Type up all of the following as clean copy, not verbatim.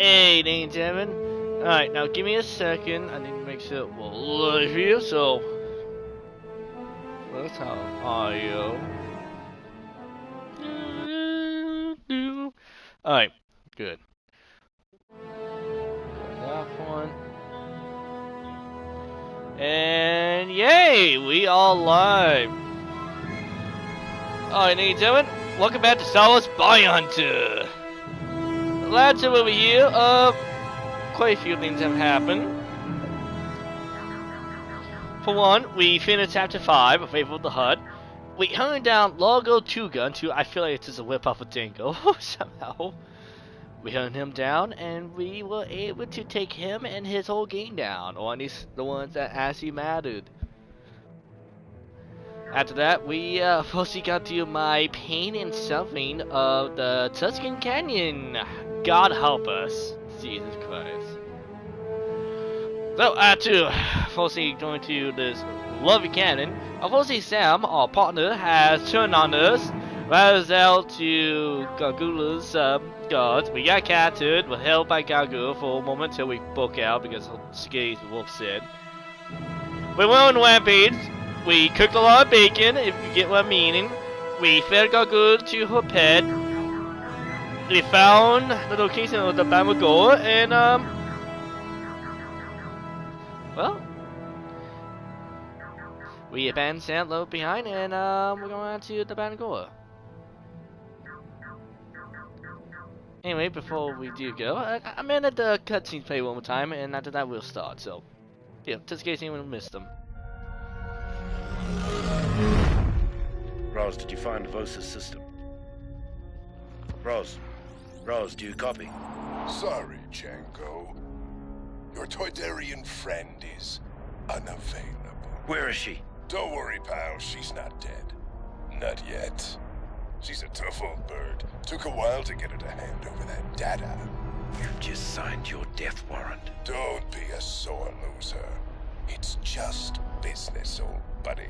Hey, ladies and gentlemen. Alright, now give me a second. I need to make sure we're live here, so. First, how are you? Alright, good. That one. And yay! We are live! Alright, ladies and gentlemen. Welcome back to Star Wars Bounty Hunter! Last time over here, quite a few things have happened. For one, we finished Chapter 5 of Faithful of the Hutt. We hunted down Largo Two Guns, who I feel like it's just a whip off of Django somehow. We hunted him down, and we were able to take him and his whole gang down, or at least the ones that actually mattered. After that, we firstly got to my pain and suffering of the Tuscan Canyon. God help us, Jesus Christ. So, after firstly going to this lovely canyon, unfortunately Sam, our partner, has turned on us, routed out to Gargula's guards. We got captured, were held by Gargula for a moment till we broke out because of Skate, the wolf said. We went on rampage. We cooked a lot of bacon, if you get what I'm meaning. We fed Gargula to her pet. We found the location of the Bamagor, and well, we abandoned Sandlo behind, and we're going on to the Bangor. Anyway, before we do go, I'm gonna let the cutscenes play one more time, and after that we'll start. So, yeah, just in case anyone missed them. Roz, did you find Vosa's system? Roz, do you copy? Sorry, Django. Your Toydarian friend is unavailable. Where is she? Don't worry, pal. She's not dead. Not yet. She's a tough old bird. Took a while to get her to hand over that data. You've just signed your death warrant. Don't be a sore loser. It's just business, old buddy.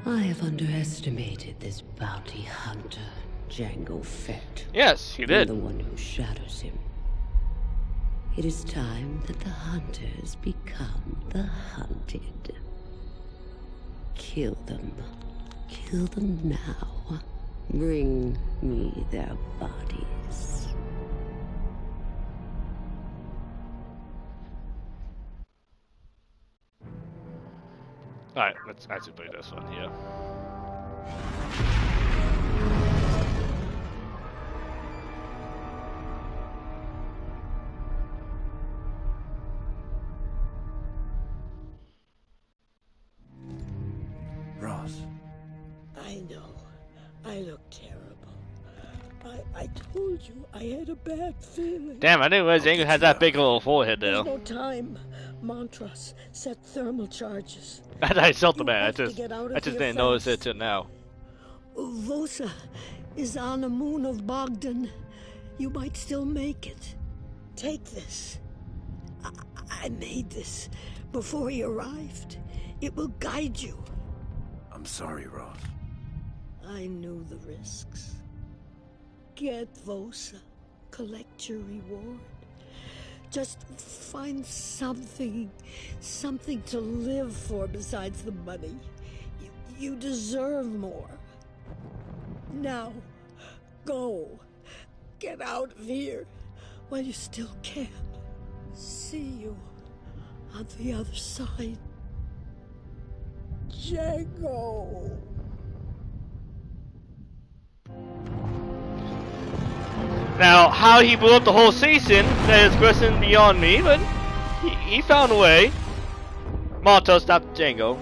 I have underestimated this bounty hunter, Django Fett. Yes, you did. The one who shadows him. It is time that the hunters become the hunted. Kill them. Kill them now. Bring me their bodies. Alright, let's actually play this one here. Roz. I know. I look terrible. I told you I had a bad feeling. Damn, I didn't realize Django has that big little forehead there. There's no time. Montrose set thermal charges. I felt the man. I have to just get out of didn't here notice it fast. till now. Vosa is on the moon of Bogdan. You might still make it. Take this. I made this before he arrived. It will guide you. I'm sorry, Roz. I knew the risks. Get Vosa. Collect your reward. Just find something to live for besides the money. You deserve more. Now, go. Get out of here while you still can. See you on the other side. Django. Now, how he blew up the whole season, that is a question beyond me, but he found a way. Malto stopped Django.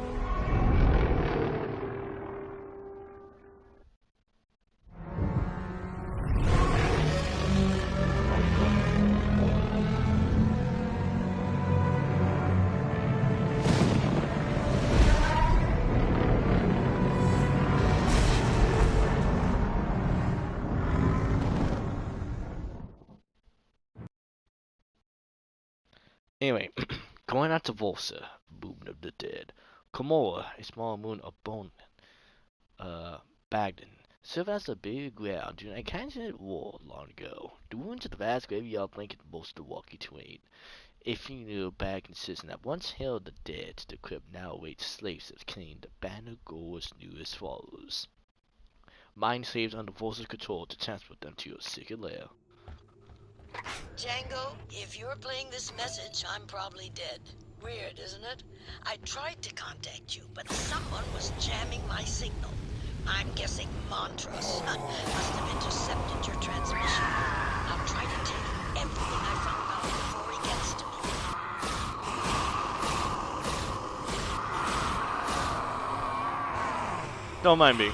Anyway, going out to Volsa, moon of the dead. Komora, a small moon of Bonin. Baghdad served as a big ground during a continent war long ago. The ruins of the vast graveyard blanket most of the Walkie Terrain. A funeral Baghdad citizen that once held the dead to the crypt now awaits slaves that claim the Banner Goers newest followers. Mind slaves under Volsa's control to transport them to your secret lair. Django, if you're playing this message, I'm probably dead. Weird, isn't it? I tried to contact you, but someone was jamming my signal. I'm guessing Montrose must have intercepted your transmission. I'll try to take everything I found out before he gets to me. Don't mind me.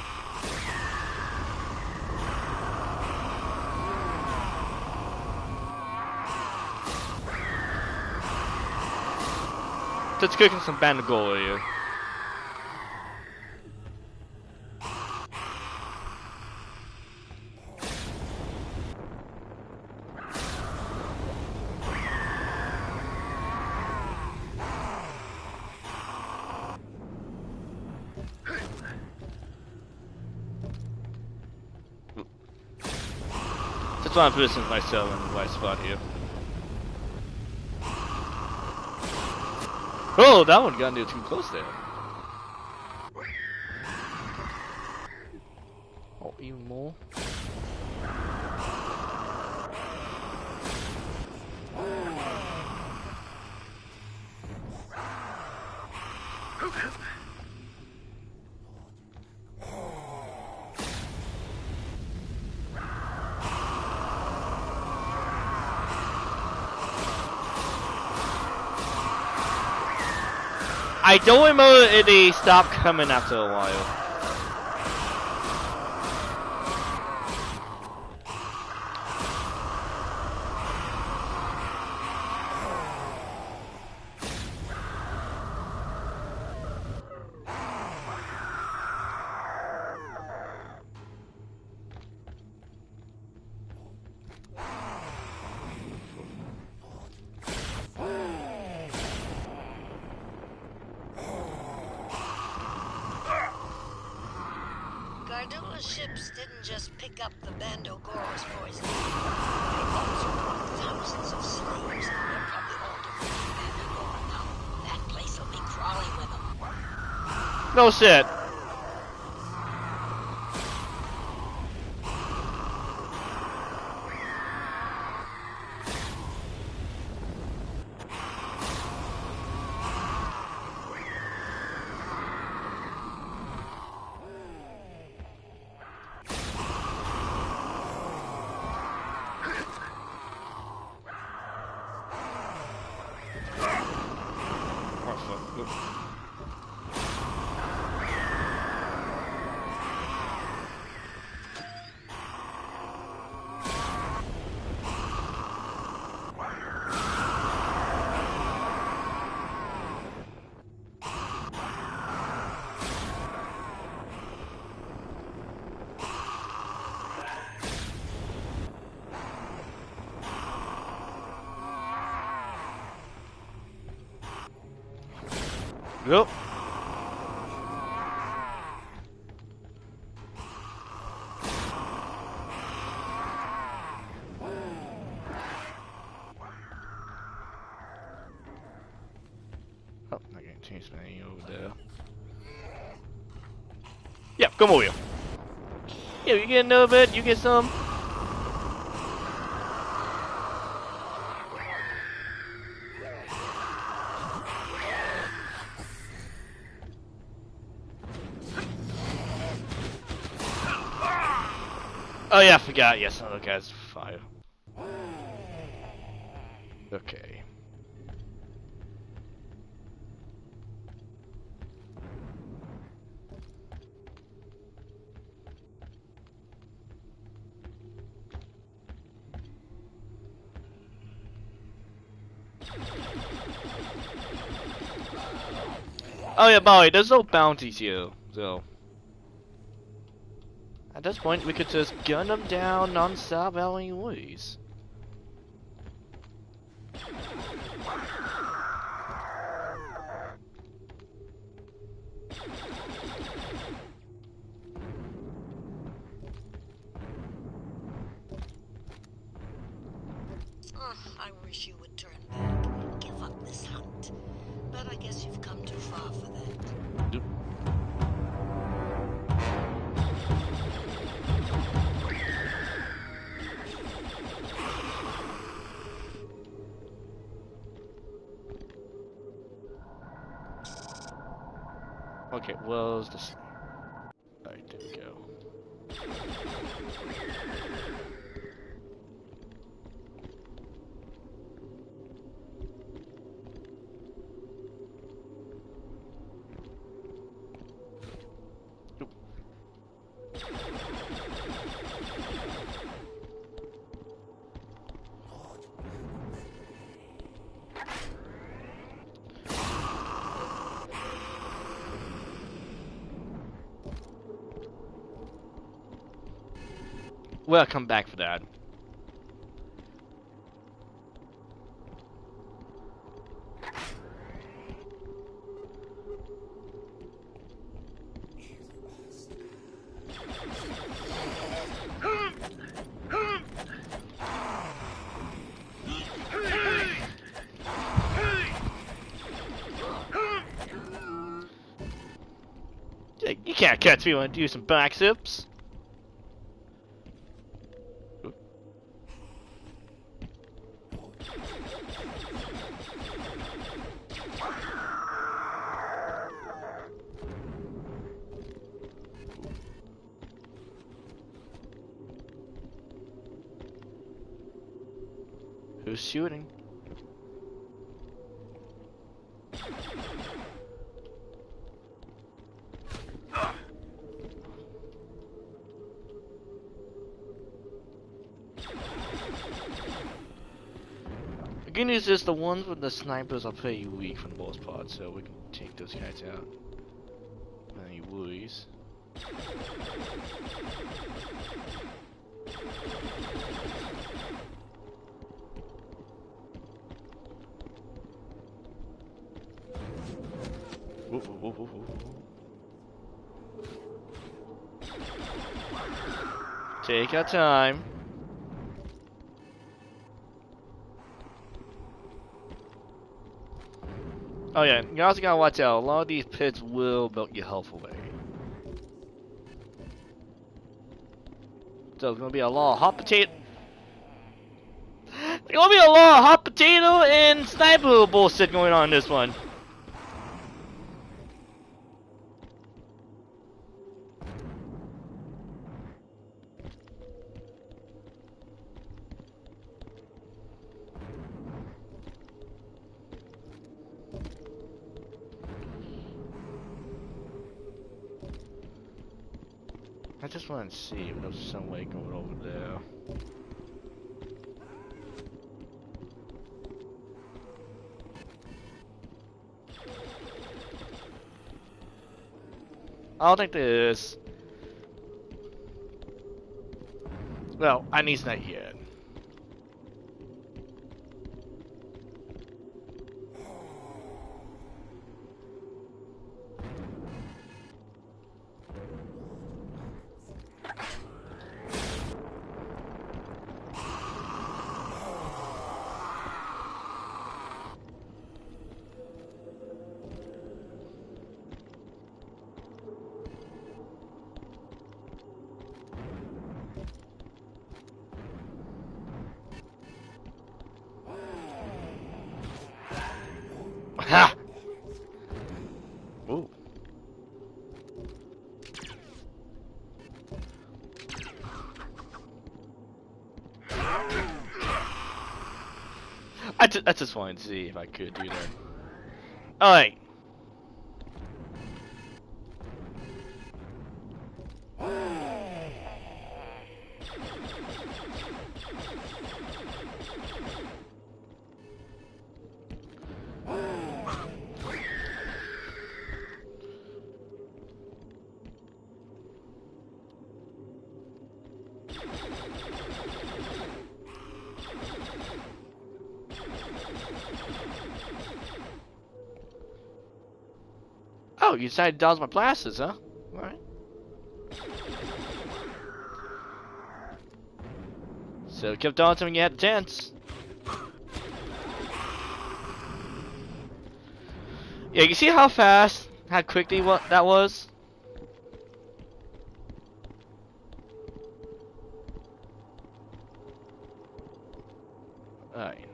Just cooking some Banagol here. Just want to position myself in the right spot here. Oh, that one got near too close there. Oh, even more. I don't remember if they stopped coming after a while. Gardula's ships didn't just pick up the Bandogoro's poison. They also brought thousands of slaves. They're probably all devoted to Bandogora now. That place will be crawling with them. No shit. Yep. Oh, I can change my name over there. Yeah, come over here. Yeah, you get another bit, you get some. Oh yeah, I forgot. Yes, another guy's fire. Okay. Oh yeah, by the way, there's no bounties here, so at this point we could just gun them down non-stop anyways. wish you would turn back, give up this hunt. But I guess you've come too far for that. Yep. Okay, where's this? Alright, there we go. Oop. Well, come back for that. Yeah, you can't catch me when I do some backsips. Who's shooting? The good news is the ones with the snipers are pretty weak for the most part, so we can take those guys out. Any worries? Whoa, whoa, whoa, whoa, whoa. Take our time. Oh yeah, you also gotta watch out. A lot of these pits will melt your health away. So it's gonna be a lot of hot potato. There's gonna be a lot of hot potato and sniper bullshit going on in this one. I just want to see if there's some way going over there. I don't think there is. Well, at least not yet. Ha! Ooh. I just wanted to see if I could do that. Alright. Oh, you decided to dodge my blasters, huh? Alright. So keep dodging when you had the chance. Yeah, you see how fast, how quickly what that was? Alright.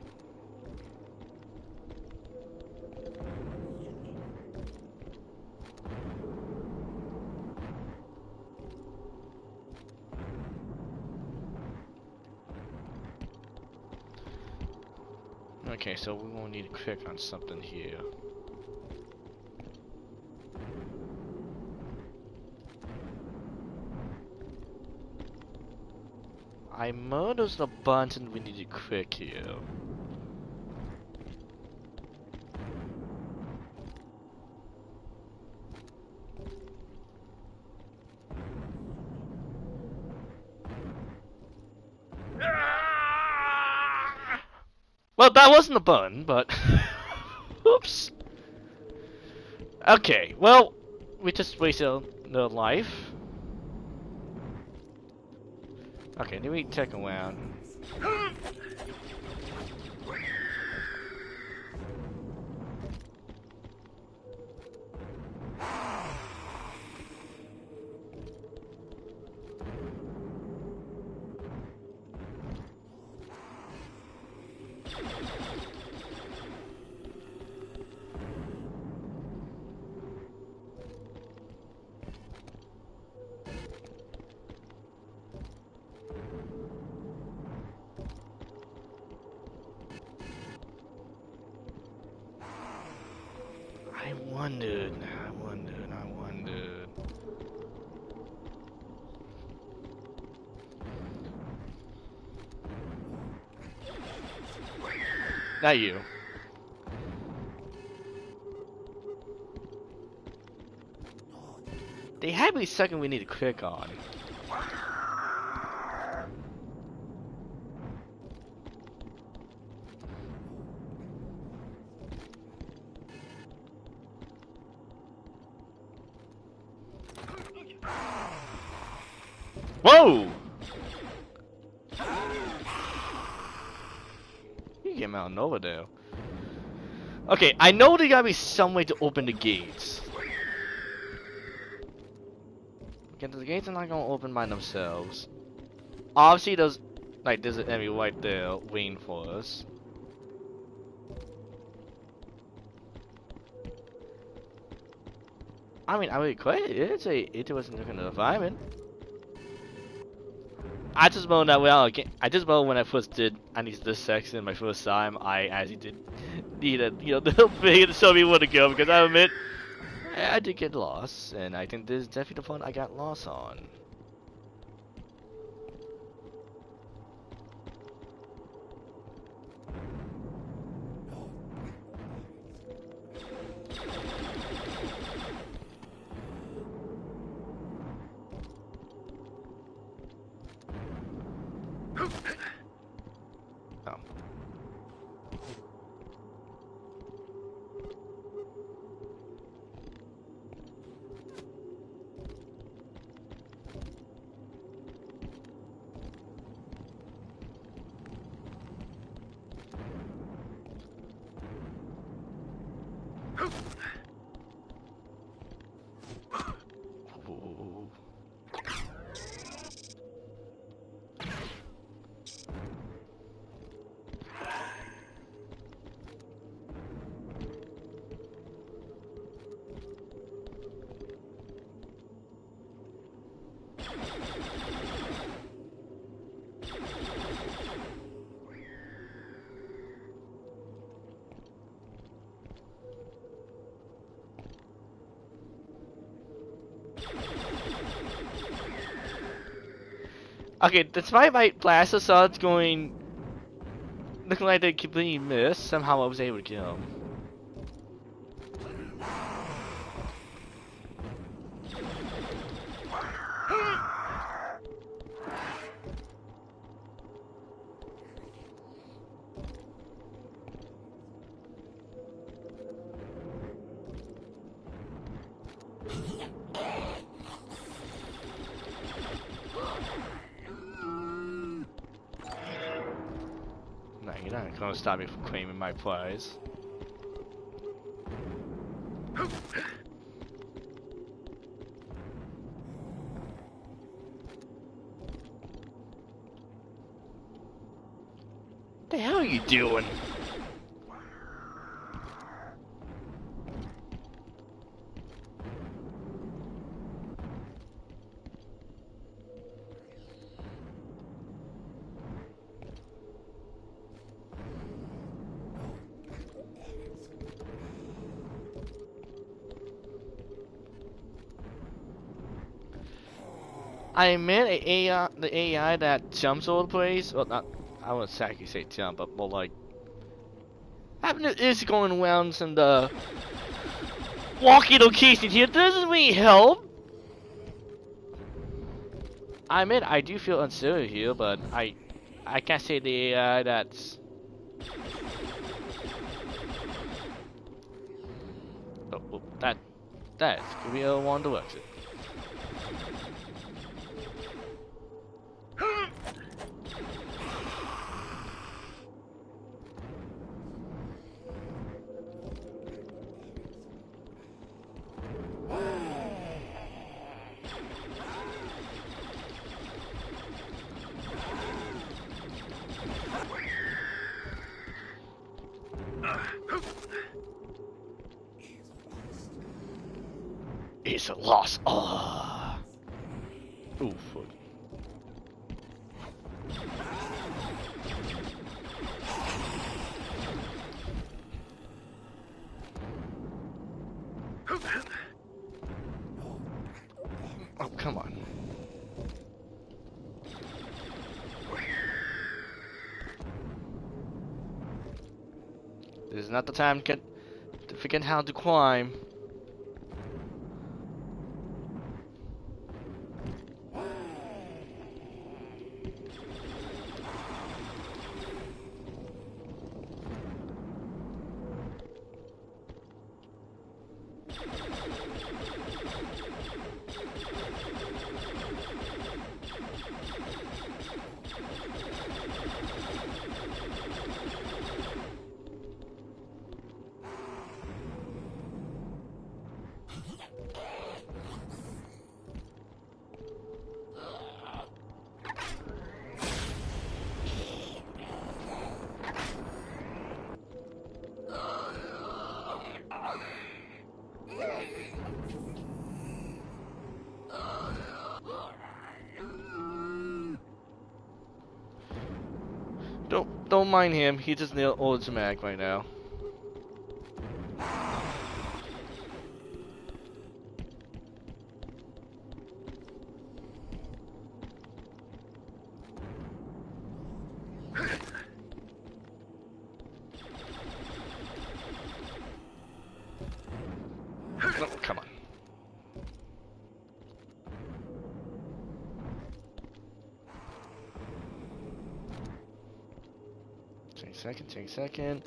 Okay, so we won't need to click on something here. I know there's a button we need to click here. Well, that wasn't a button, but oops. Okay, well, we just wasted the life. Okay, let me check around. I wondered. Not you. They had me second we need to click on. Whoa! You came out of nowhere there. Okay, I know there gotta be some way to open the gates. Okay, the gates are not gonna open by themselves. Obviously, there's an enemy right there waiting for us. I mean, I would quite. It's a interesting looking environment. I just know that I just know when I first did this section my first time, I actually did need a little bit to show me where to go because I admit I did get lost, and I think this is definitely the one I got lost on. Oh. Ooh. Okay, despite my blaster shots going looking like they completely missed, somehow I was able to kill him. Nah, you're not gonna stop me from claiming my prize. the hell are you doing? I admit the AI that jumps all the place. Well, not, I wouldn't exactly say jump, but more like is going around and walking location here doesn't really help. I admit I do feel uncertain here, but I can't say the AI that's. Oh, that could be a one direction. It's a loss. Oh. Ooh, fuck. Oh, come on. This is not the time to forget how to climb. Don't mind him. He just needs automatic right now. Oh, come on. Take a second.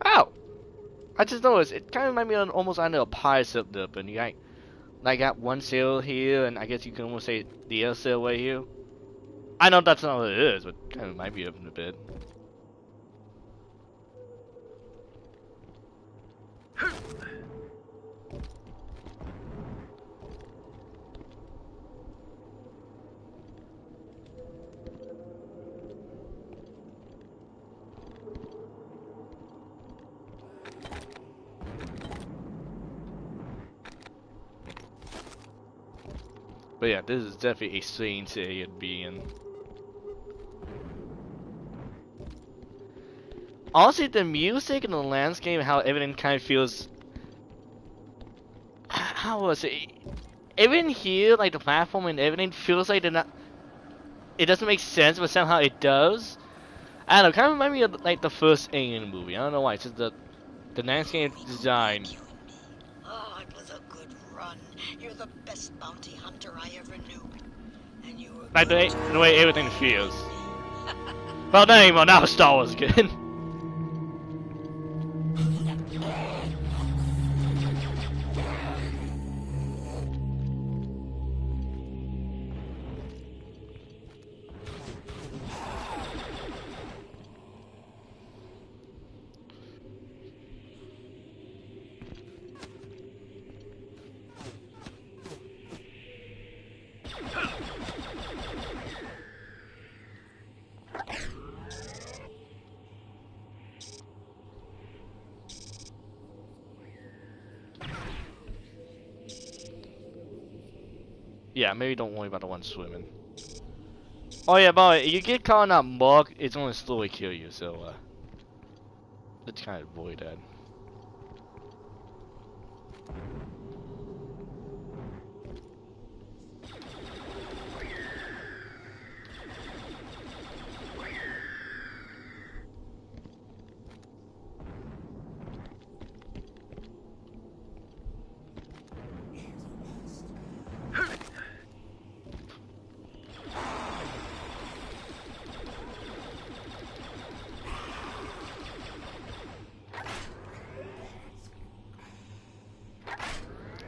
Ow! I just noticed it kind of might be almost under a pie up there, but you got one cell here, and I guess you can almost say the other cell right here. I know that's not what it is, but kind of might be open a bit. But yeah, this is definitely a strange area to be in. Honestly, the music and the landscape, how everything kind of feels. How was it? Everything here, like the platform and everything, feels like they're not. It doesn't make sense, but somehow it does. I don't know, kind of remind me of like the first Alien movie. I don't know why. It's just the landscape design. Oh, it was a good run. You're the best bounty hunter I ever knew. And you were Like the way everything feels. Well, not anymore. Now Star Wars good. Yeah, maybe don't worry about the one swimming. Oh yeah, by the way, if you get caught in that mug, it's gonna slowly kill you, so let's kind of avoid that.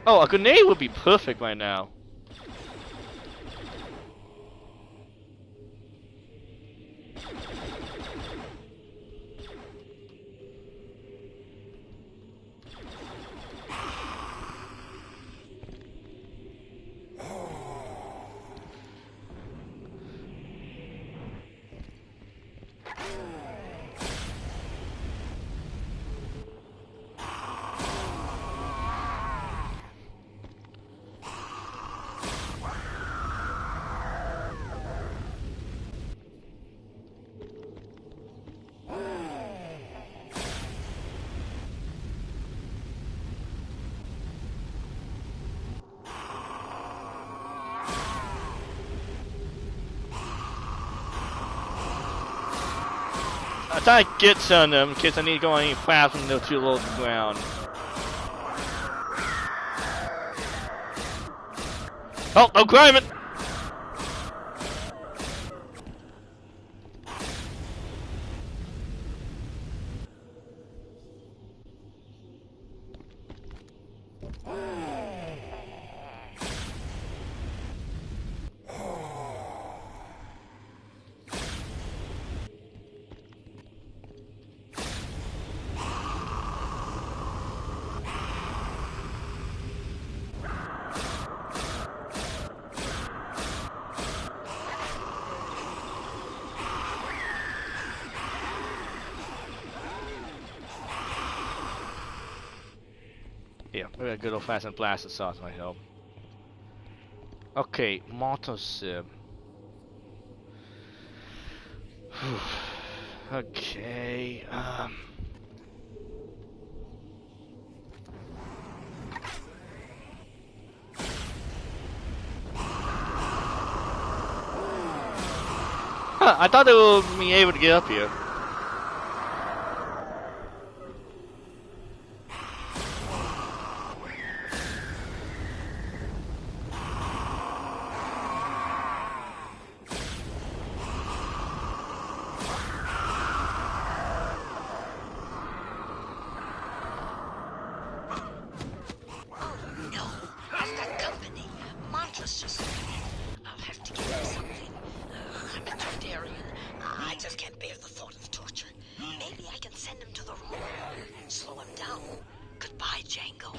Oh, a grenade would be perfect right now. I'm trying to get some of them in case I need to go any fast when they're too low to the ground. Oh, no climbing! Yeah, maybe a good old fashioned blasted sauce might help. Okay, Motor Sim. Okay, Huh, I thought they would be able to get up here. No, I've got company. Montrose just I'll have to give him something. I'm a Tardarian. I just can't bear the thought of torture. Maybe I can send him to the room. Slow him down. Goodbye, Django.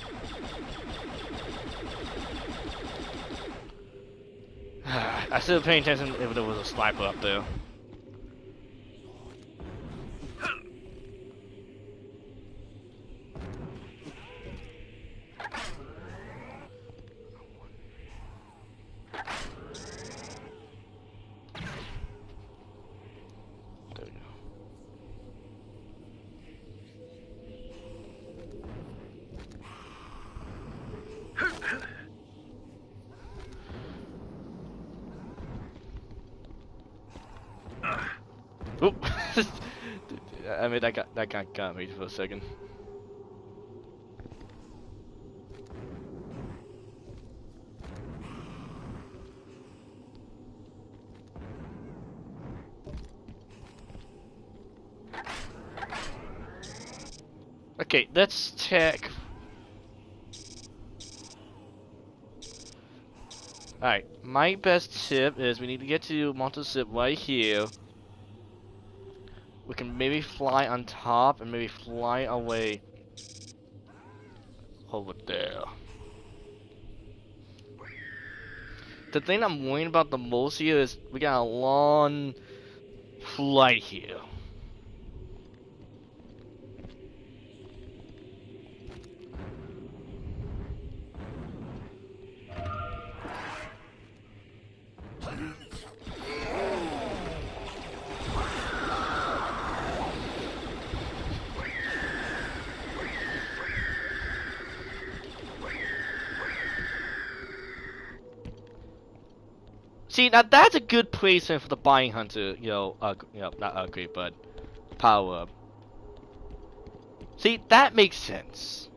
I should have paid attention if there was a sniper up there. There we go. Oop! I mean that guy got me for a second. Okay, let's check. Alright, my best tip is we need to get to Monster Ship right here. We can maybe fly on top and maybe fly away over there. The thing I'm worrying about the most here is we got a long flight here. See, now that's a good placement for the Binding Hunter, not upgrade, but power up. See, that makes sense.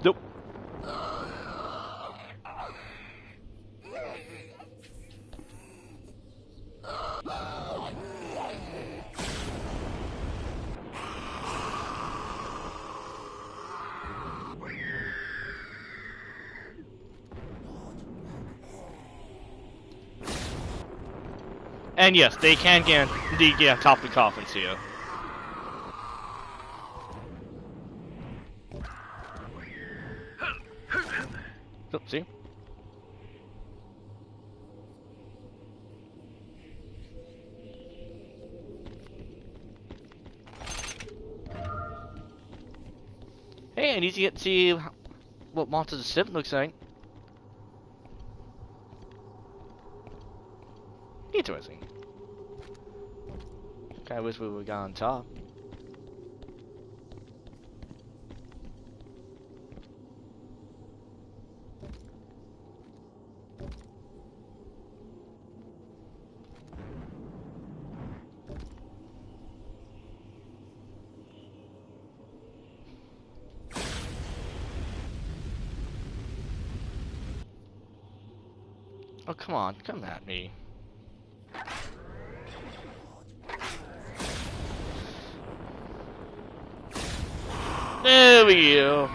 Nope. And yes, they can get on top of the coffins here. Oh, see? Hey, I need to get to see what Monster the Ship looks like. Interesting. Kinda wish we would've got on top. Oh, come on, come at me. There we go.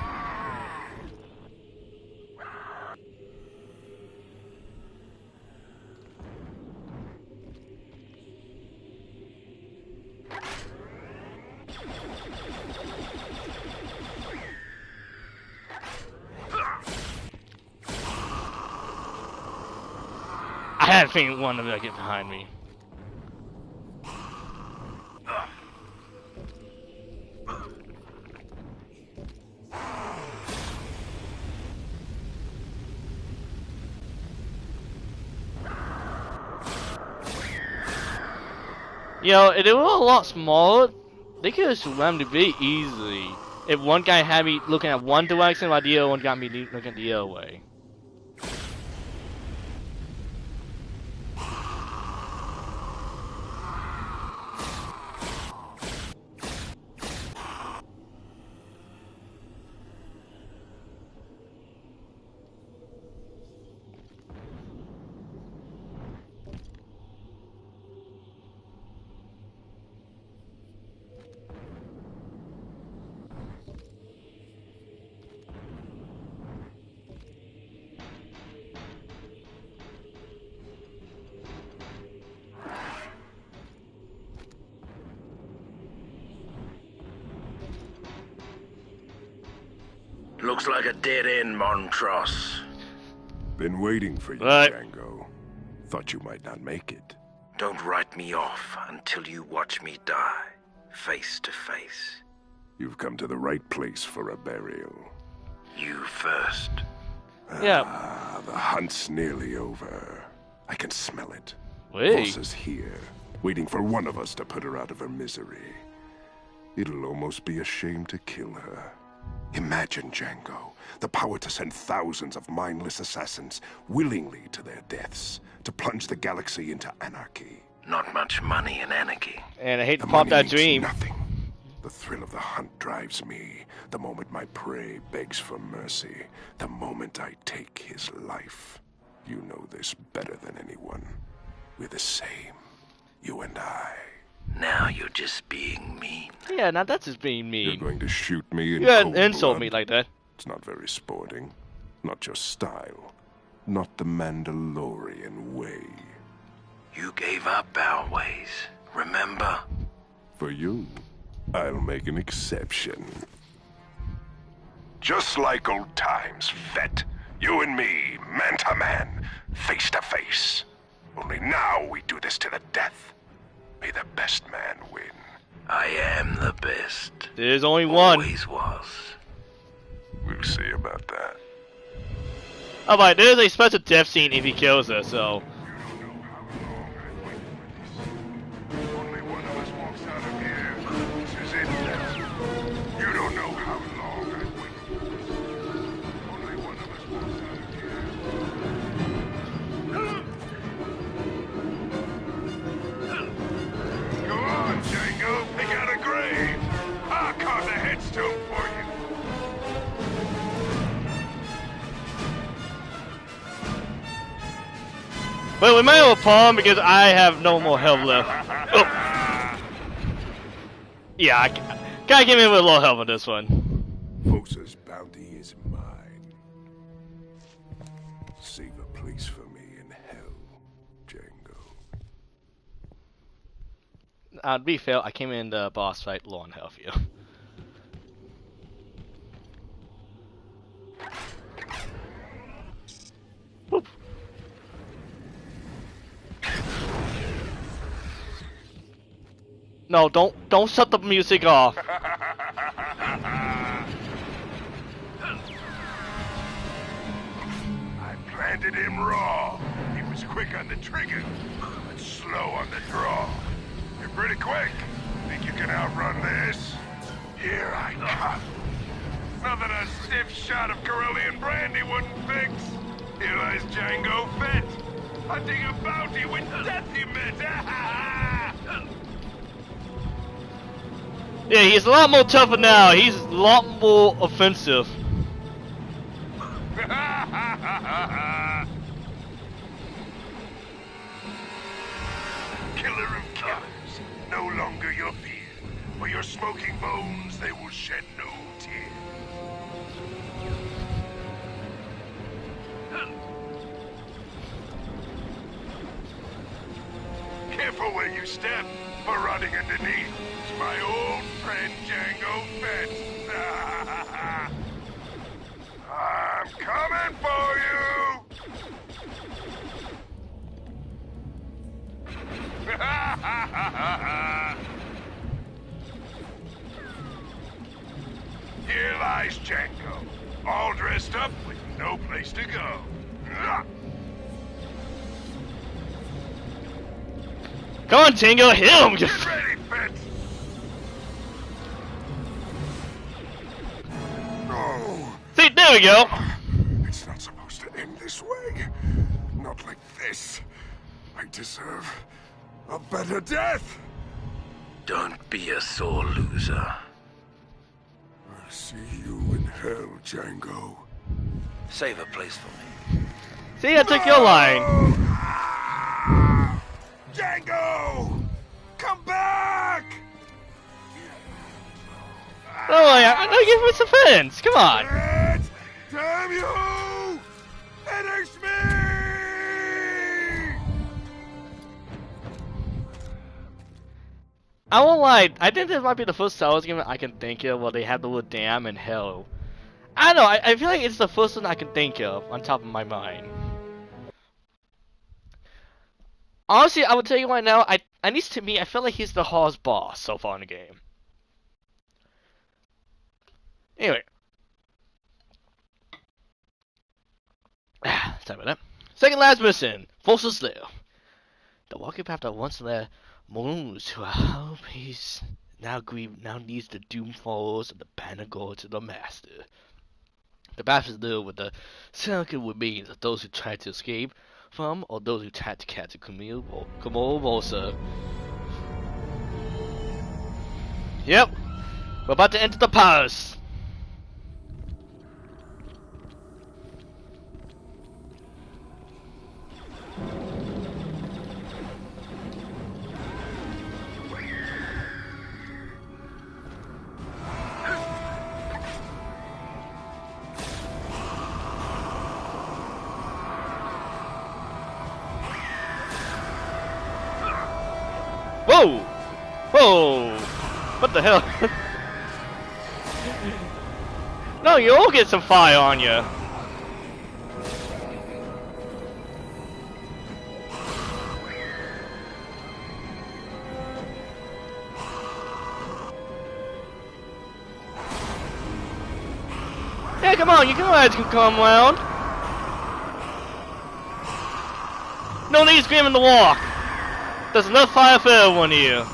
I had a feeling one of them would get behind me. You know, if they were a lot smaller, they could have swam the very easily. If one guy had me looking at one direction while the other one got me looking the other way. Looks like a dead end, Montross. Been waiting for you, Right. Django. Thought you might not make it. Don't write me off until you watch me die, face to face. You've come to the right place for a burial. You first. Yeah. Ah, the hunt's nearly over. I can smell it. Wait. Vosa's here, waiting for one of us to put her out of her misery. It'll almost be a shame to kill her. Imagine, Django, the power to send thousands of mindless assassins willingly to their deaths, to plunge the galaxy into anarchy. Not much money in anarchy. And I hate to The pop money that means dream. nothing. The thrill of the hunt drives me. The moment my prey begs for mercy. The moment I take his life. You know this better than anyone. We're the same. You and I. Now you're just being mean. Yeah, now that's just being You're mean. going to shoot me in You cold didn't insult blood? me like that. It's not very sporting. Not your style. Not the Mandalorian way. You gave up our ways, remember? For you, I'll make an exception. Just like old times, Fett. You and me, man to man, face to face. Only now we do this to the death. May the best man win. I am the best. There's only one. Always was. We'll see about that. Alright, there's a special death scene if he kills her, so. Only one of us walks out of here. This is it now. You don't know how long I've waited. Only one of us walks out of here. Go on, Django. Pick out a grave. I'll carve the headstone for you. Well, we might have a problem because I have no more health left. Oh. Yeah, I gotta give me a little help on this one. Vosa's bounty is mine. Save a place for me in hell, Django. To be fair, I came in the boss fight low on health here. Whoop. No, don't shut the music off. I planted him raw. He was quick on the trigger, but slow on the draw. You're pretty quick. Think you can outrun this? Here I come. Nothing a stiff shot of Corellian brandy wouldn't fix. Here lies Django Fett, hunting a bounty with death he met. Yeah, he's a lot more tougher now. He's a lot more offensive. Killer of killers, no longer your fear. For your smoking bones, they will shed no tear. Careful where you step, for rotting underneath is my old friend Django Fett. I'm coming for you! Here lies Django, all dressed up with no place to go. Come on, Tango, hit him! Get ready, Fett! No! See, there we go. It's not supposed to end this way. Not like this. I deserve a better death. Don't be a sore loser. I'll see you in hell, Django. Save a place for me. See, I took your line. Django! Come back! Oh, I know you for defense. Come on. Fett! Damn you! Finish me! I won't lie. I think this might be the first Star Wars game I can think of where they have the word damn and hell. I don't know. I feel like it's the first one I can think of on top of my mind. Honestly, I would tell you right now, at least to me, I feel like he's the hardest boss so far in the game. Anyway. Sorry about that. Second last mission, Vosa's Slayer. The walking path that once led moons to a hollow place now needs the doomed followers of the banner goal to the master. The path is littered with the silken remains of those who tried to escape from, or those who tried to catch Camille Vosa. Yep, we're about to enter the palace. Whoa! Whoa! What the hell? No, you'll get some fire on you. Yeah, come on, you guys can come round. No need screaming to walk. There's enough fire for everyone here.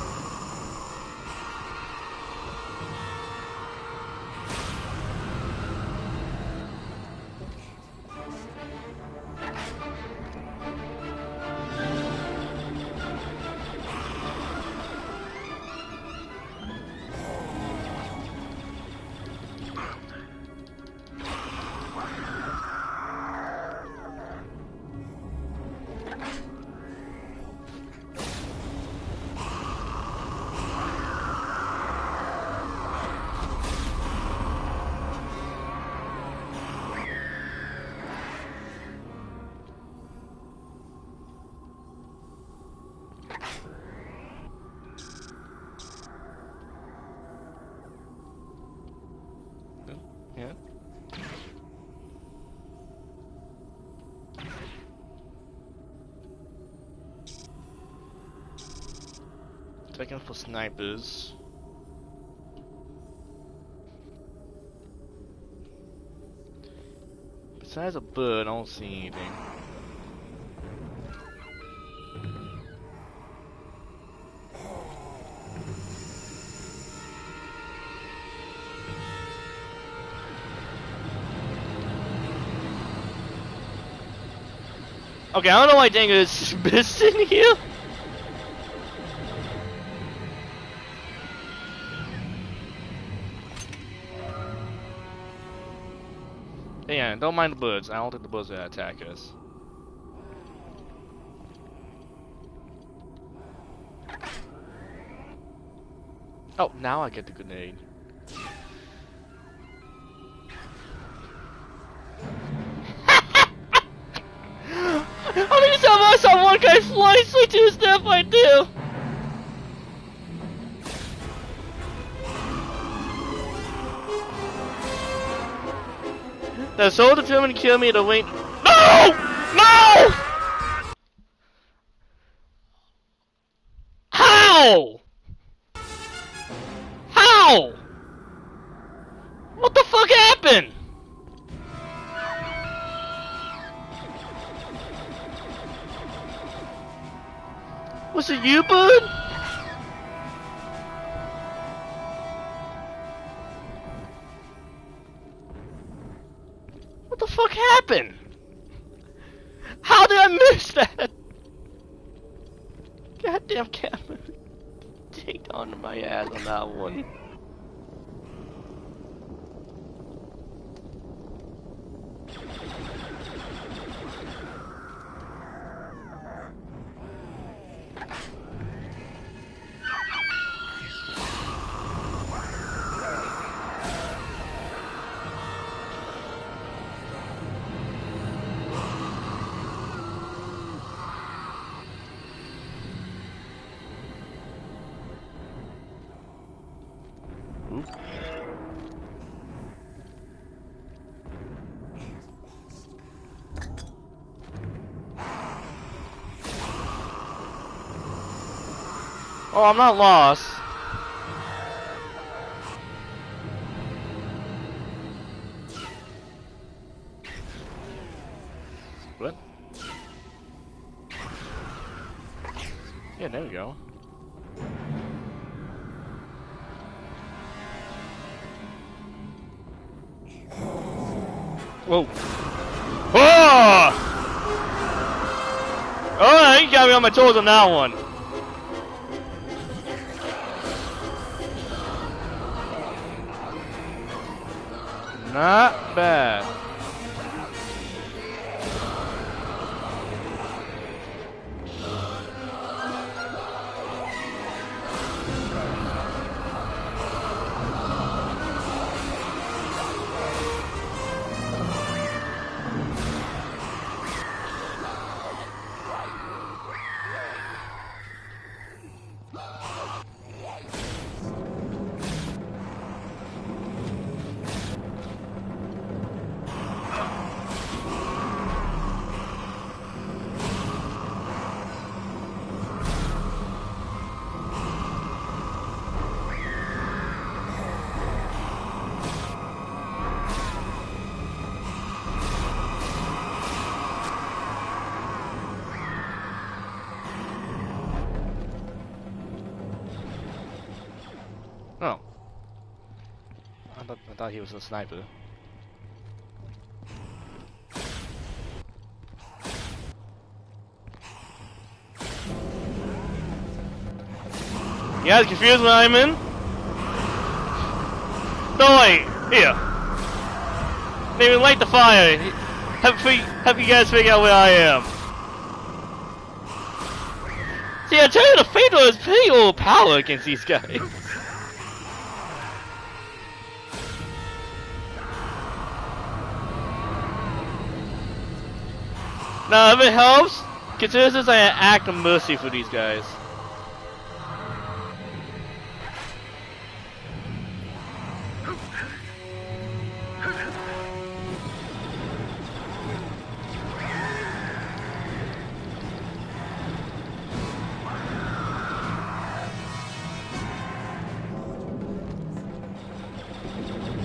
Yeah. Checking for snipers. Besides a bird, I don't see anything. Okay, I don't know why Dango is missing here. Yeah, don't mind the birds. I don't think the birds will attack us. Oh, now I get the grenade. How many times I saw one guy fly straight to his death right there? The soul determined to kill me to wait. No! No! How? How? What the fuck happened? Was it you, bud? What the fuck happened? How did I miss that? Goddamn camera. Take on my ass on that one. Oh, I'm not lost. What? Yeah, there we go. Whoa. Oh! Oh, you got me on my toes on that one. Not bad. thought he was a sniper. You guys confused what I'm in? No, wait, here. Maybe light the fire. Help you guys figure out where I am. See, I tell you, the Fatal is pretty overpowered against these guys. Now, if it helps, consider this like an act of mercy for these guys.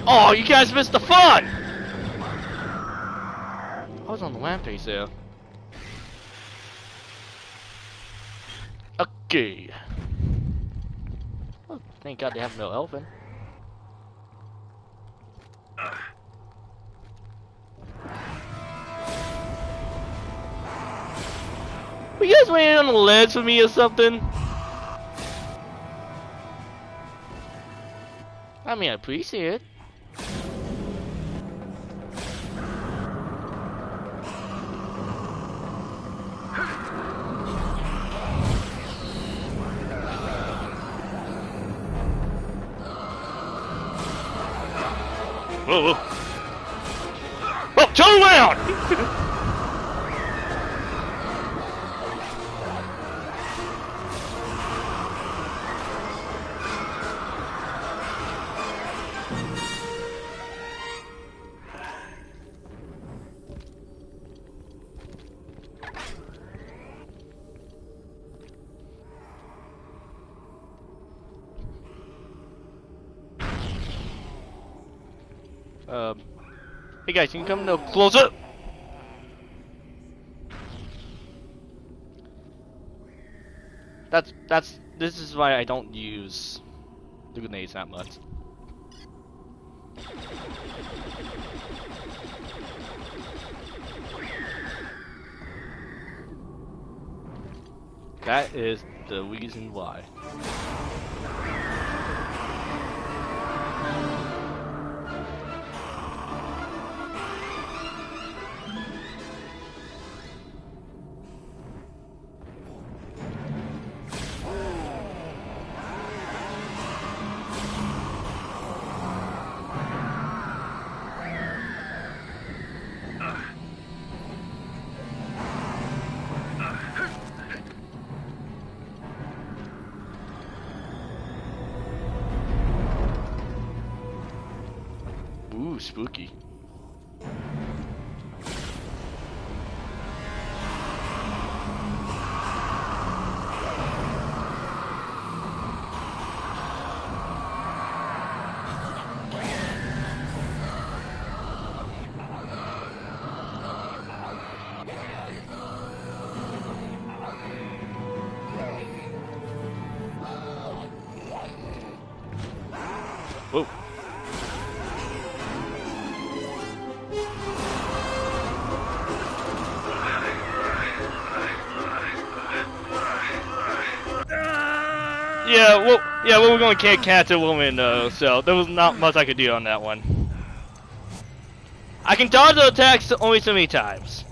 Oh, you guys missed the fun! I was on the rampage there. Okay. Oh, thank God they have no elephant. Were you guys waiting on the ledge for me or something? I mean, I appreciate it. Whoa, whoa. Oh, turn around! Hey guys, you can come no closer. This is why I don't use the grenades that much. That is the reason why. Ooh, spooky. Whoa. Yeah, well, we're going to catch a woman though, so there was not much I could do on that one. I can dodge the attacks only so many times.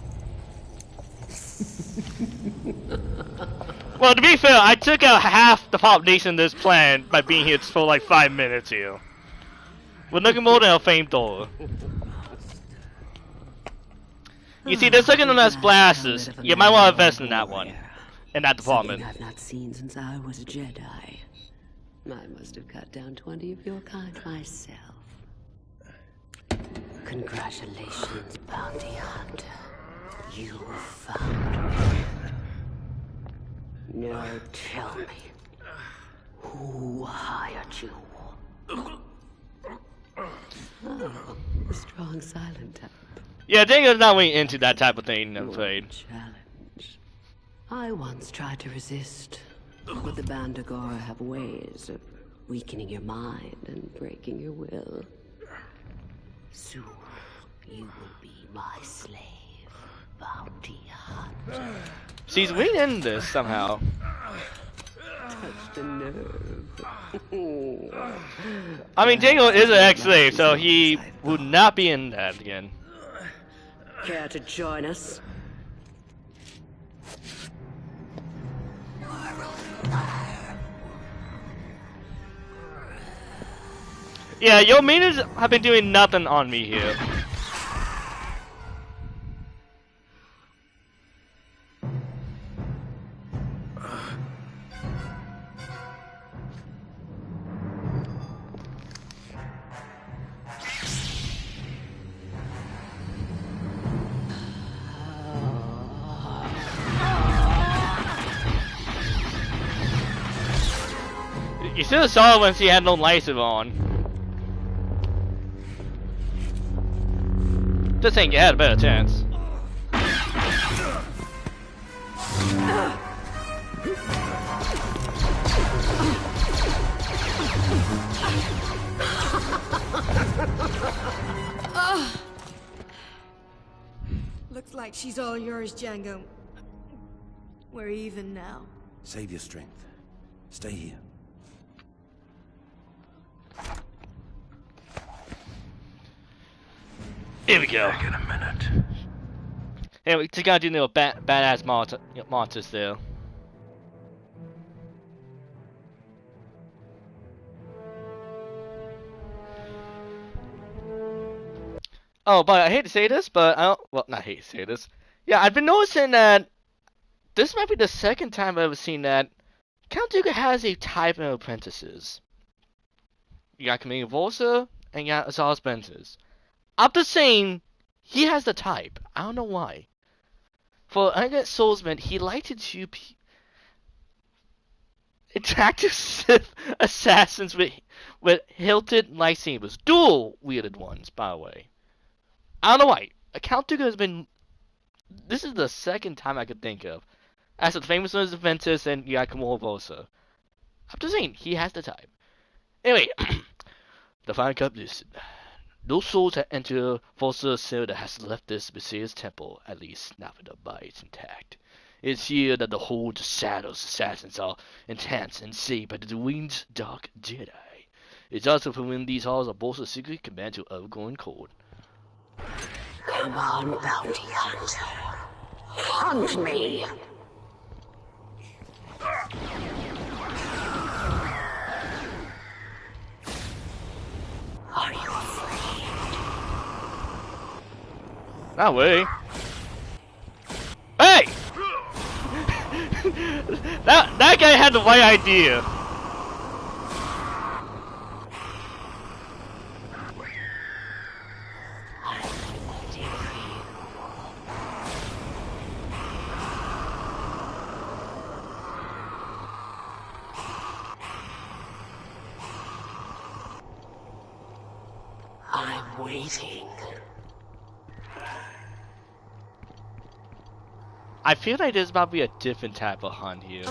Well, to be fair, I took out half the population of this planet by being here for like 5 minutes here. We're nothing more than a flamethrower. You see, they're looking at us blasters. You might want to invest in that one. In that department. Something I've not seen since I was a Jedi. I must have cut down 20 of your kind myself. Congratulations, bounty hunter. You found me. Now tell me, who hired you? Oh, a strong silent type. Yeah, Django's not really into that type of thing, I'm afraid. Challenge. I once tried to resist, but the Bandagora have ways of weakening your mind and breaking your will. Soon you will be my slave, bounty hunter. She's winning this somehow. Touch the nerve. I mean, Django is an ex-slave, so he would not be in that again. Care to join us? Yeah, your minions have been doing nothing on me here. You should have saw it when she had no laces on. Just saying, you had a better chance. Looks like she's all yours, Django. We're even now. Save your strength. Stay here. Here we go. Back in a minute. Hey, we just gotta do little badass monsters there. Oh, but I hate to say this, but I don't. Well, not hate to say this. Yeah, I've been noticing that this might be the second time I've ever seen that Count Dooku has a type of apprentices. You got Commander Volsa and you got Azaz Ventress. I'm just saying, he has the type. I don't know why. For Undead Soulsman, he liked to attack the Sith assassins with hilted lightsabers. Dual wielded ones, by the way. I don't know why. Count Dooku has been. This is the second time I could think of. As the famous ones, Ventress and you got Commander Volsa. I'm just saying, he has the type. Anyway, the final cup is. No souls that enter Volsa's cell that has left this mysterious temple, at least not with their bodies intact. It's here that the whole shadows assassins are enhanced and saved by the winged dark Jedi. It's also from when these halls are Volsa's secret command to Overgrown Cold. Come on, bounty hunter. Hunt me! Are you afraid? Not really. Hey! that guy had the right idea. I'm waiting. I feel like there's about to be a different type of hunt here.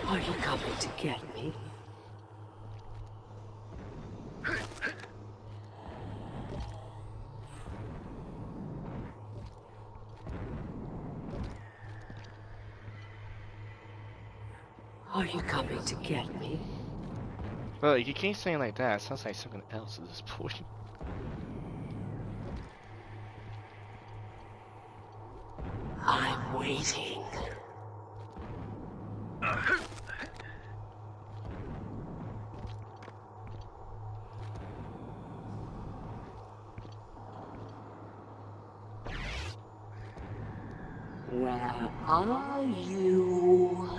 Are you coming to get me? Are you coming to get me? Well, you can't say it like that. It sounds like something else at this point. I'm waiting. Where are you?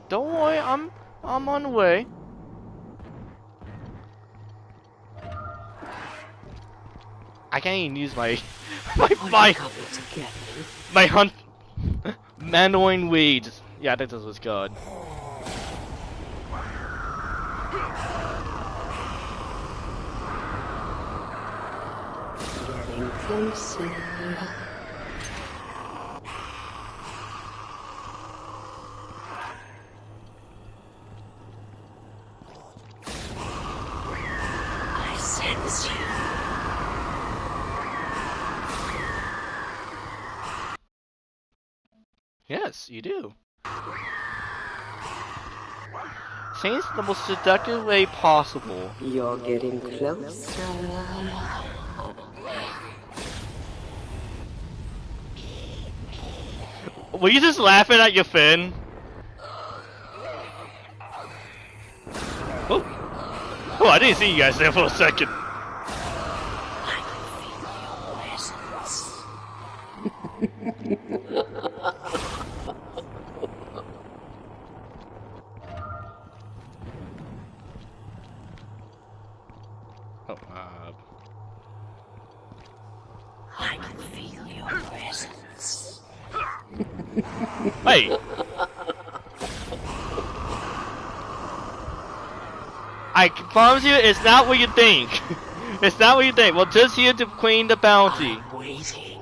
Don't worry, I'm on the way. I can't even use my Are my you coming to get me? my hunt Mandoin weeds. Yeah, I think this was good. Getting closer. I sense you. Yes, you do. Seems the most seductive way possible. You're getting closer. Were you just laughing at your fin? Oh, oh! I didn't see you guys there for a second. I can feel your Oh, I can feel your presence. Hey! I can promise you, it's not what you think. It's not what you think. We're just here to clean the bounty. I'm waiting.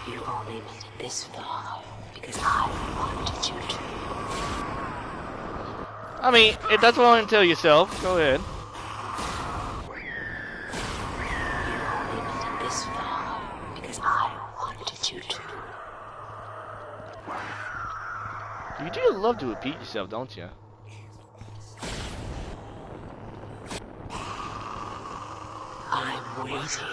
You've only made it this far because I wanted you to. I mean, if that's what you want to tell yourself, go ahead. You've only made it this far because I wanted you to. You do love to repeat yourself, don't you? I'm waiting.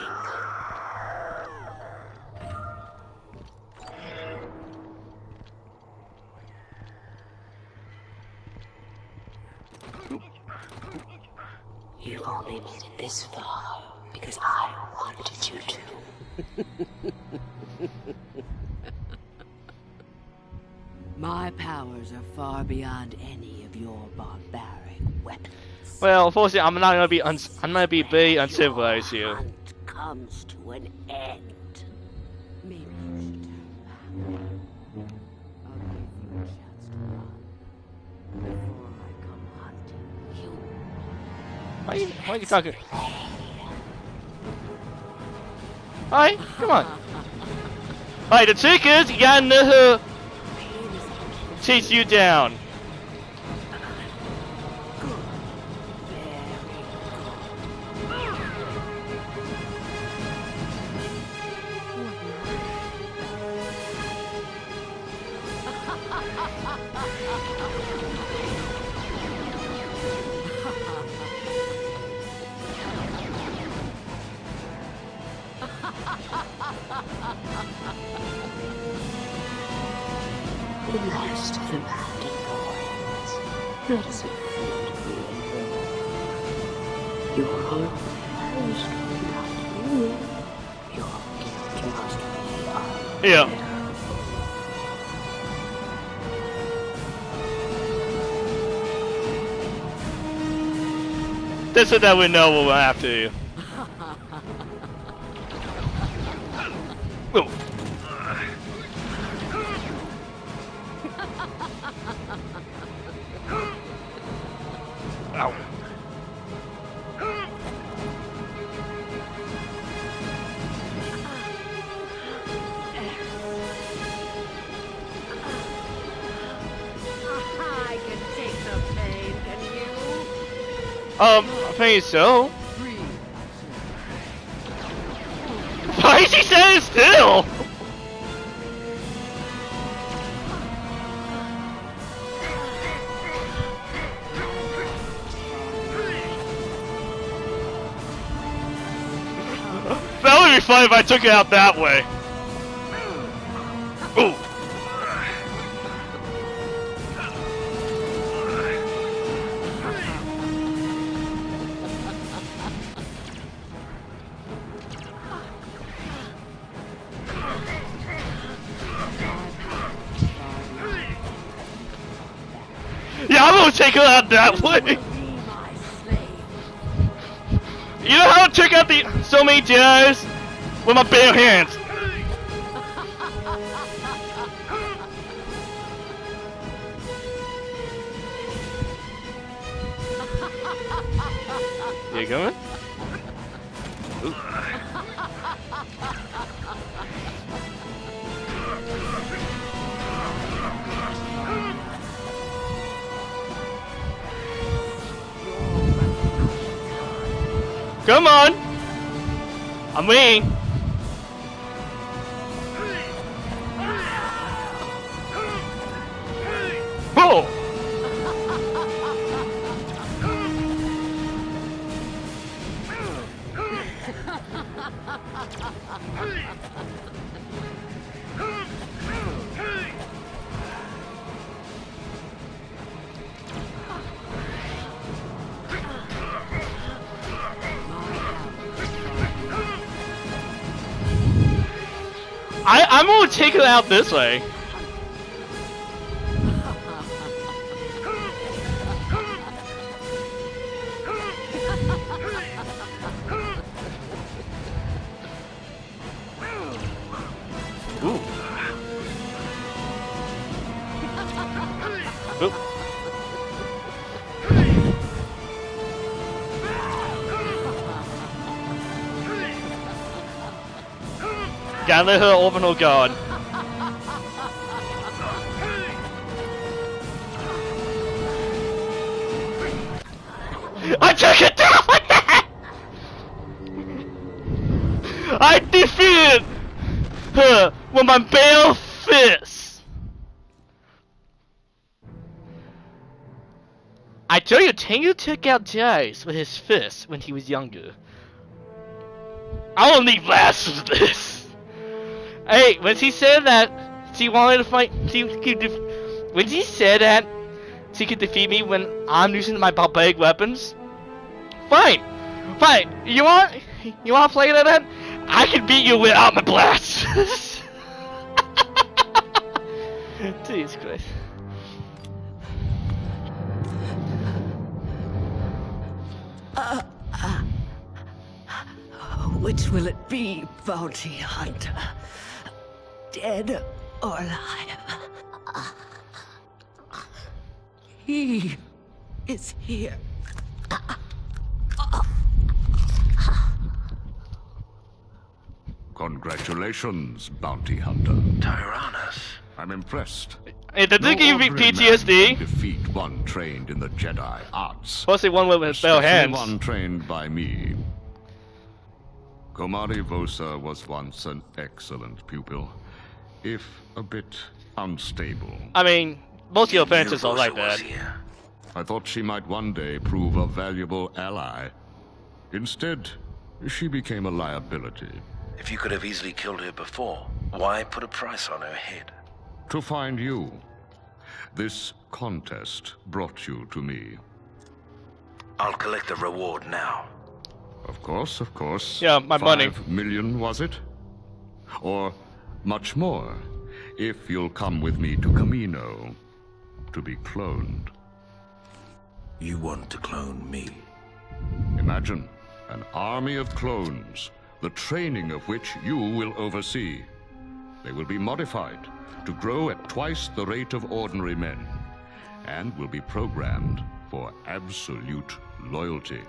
You've only made it this far because I wanted you to. My powers are far beyond any of your barbaric weapons. Well, unfortunately, I'm not gonna be I'm gonna be very uncivilized here. Your hunt comes to an end. Maybe you should turn back. I'll give you a chance to run before I come hunting you. Why are you talking? Alright, come on. Alright, the trick is you gotta know who chase you down. The last of the mountain boys. Not as a food your heart must be not you. Your guilt must be unbearable. Yeah. That's so that we know what we're after you. Oh. Ow. I can take the pain, can you? I think so. Why is he standing still? That would be fun if I took it out that way. Ooh. take her out that way. You know how I took out so many Jedi's with my bare hands. You coming? Ooh. Come on! I'm waiting. Oh! I'm gonna take it out this way. Ooh. Oop. Gotta let her orbital guard. I took it down like that! I defeated her with my bare fist! I tell you, Tengu took out Jais with his fist when he was younger. I don't need last of this! Hey, when she said that she wanted to fight, when she said that she could defeat me when I'm using my barbaric weapons, fine. You want to play that then? I can beat you without my blast. Jesus Christ. Which will it be, Bounty Hunter? Dead or alive? He is here. Congratulations, Bounty Hunter. Tyrannus. I'm impressed. Hey, did they give me ordinary man PTSD? can defeat one trained in the Jedi arts. Mostly one with his bare Especially hands. one trained by me. Komari Vosa was once an excellent pupil, if a bit unstable. I mean, most of your You knew fences are like Rosa was that. here. I thought she might one day prove a valuable ally. Instead, she became a liability. If you could have easily killed her before, why put a price on her head? To find you. This contest brought you to me. I'll collect the reward now. Of course, of course. Yeah, my money. 5 million, was it? Or much more, if you'll come with me to Camino to be cloned. You want to clone me? Imagine an army of clones, the training of which you will oversee. They will be modified to grow at twice the rate of ordinary men, and will be programmed for absolute loyalty.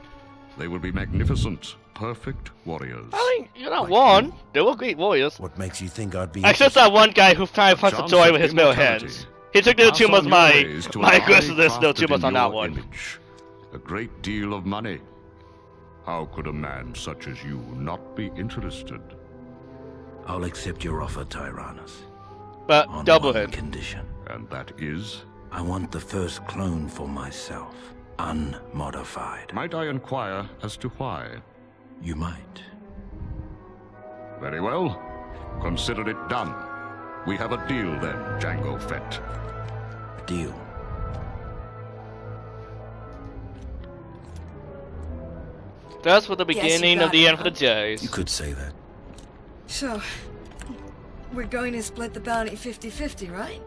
They will be magnificent, perfect warriors. I mean, you're not one. They were great warriors. What makes you think I'd be Except that one guy who tried to punch the Chance toy of with his bare immortality. hands. He took the Pass too much on your my ways to a aggressiveness, army no too crafted much in on that your one. image. A great deal of money. How could a man such as you not be interested? I'll accept your offer, Tyrannus. But On double one it. condition. And that is? I want the first clone for myself, unmodified. Might I inquire as to why? You might. Very well. Consider it done. We have a deal then, Jango Fett. Deal. That's for the Yes, you beginning got of the it, end for the huh? Jays. You could say that. So, we're going to split the bounty 50-50, right?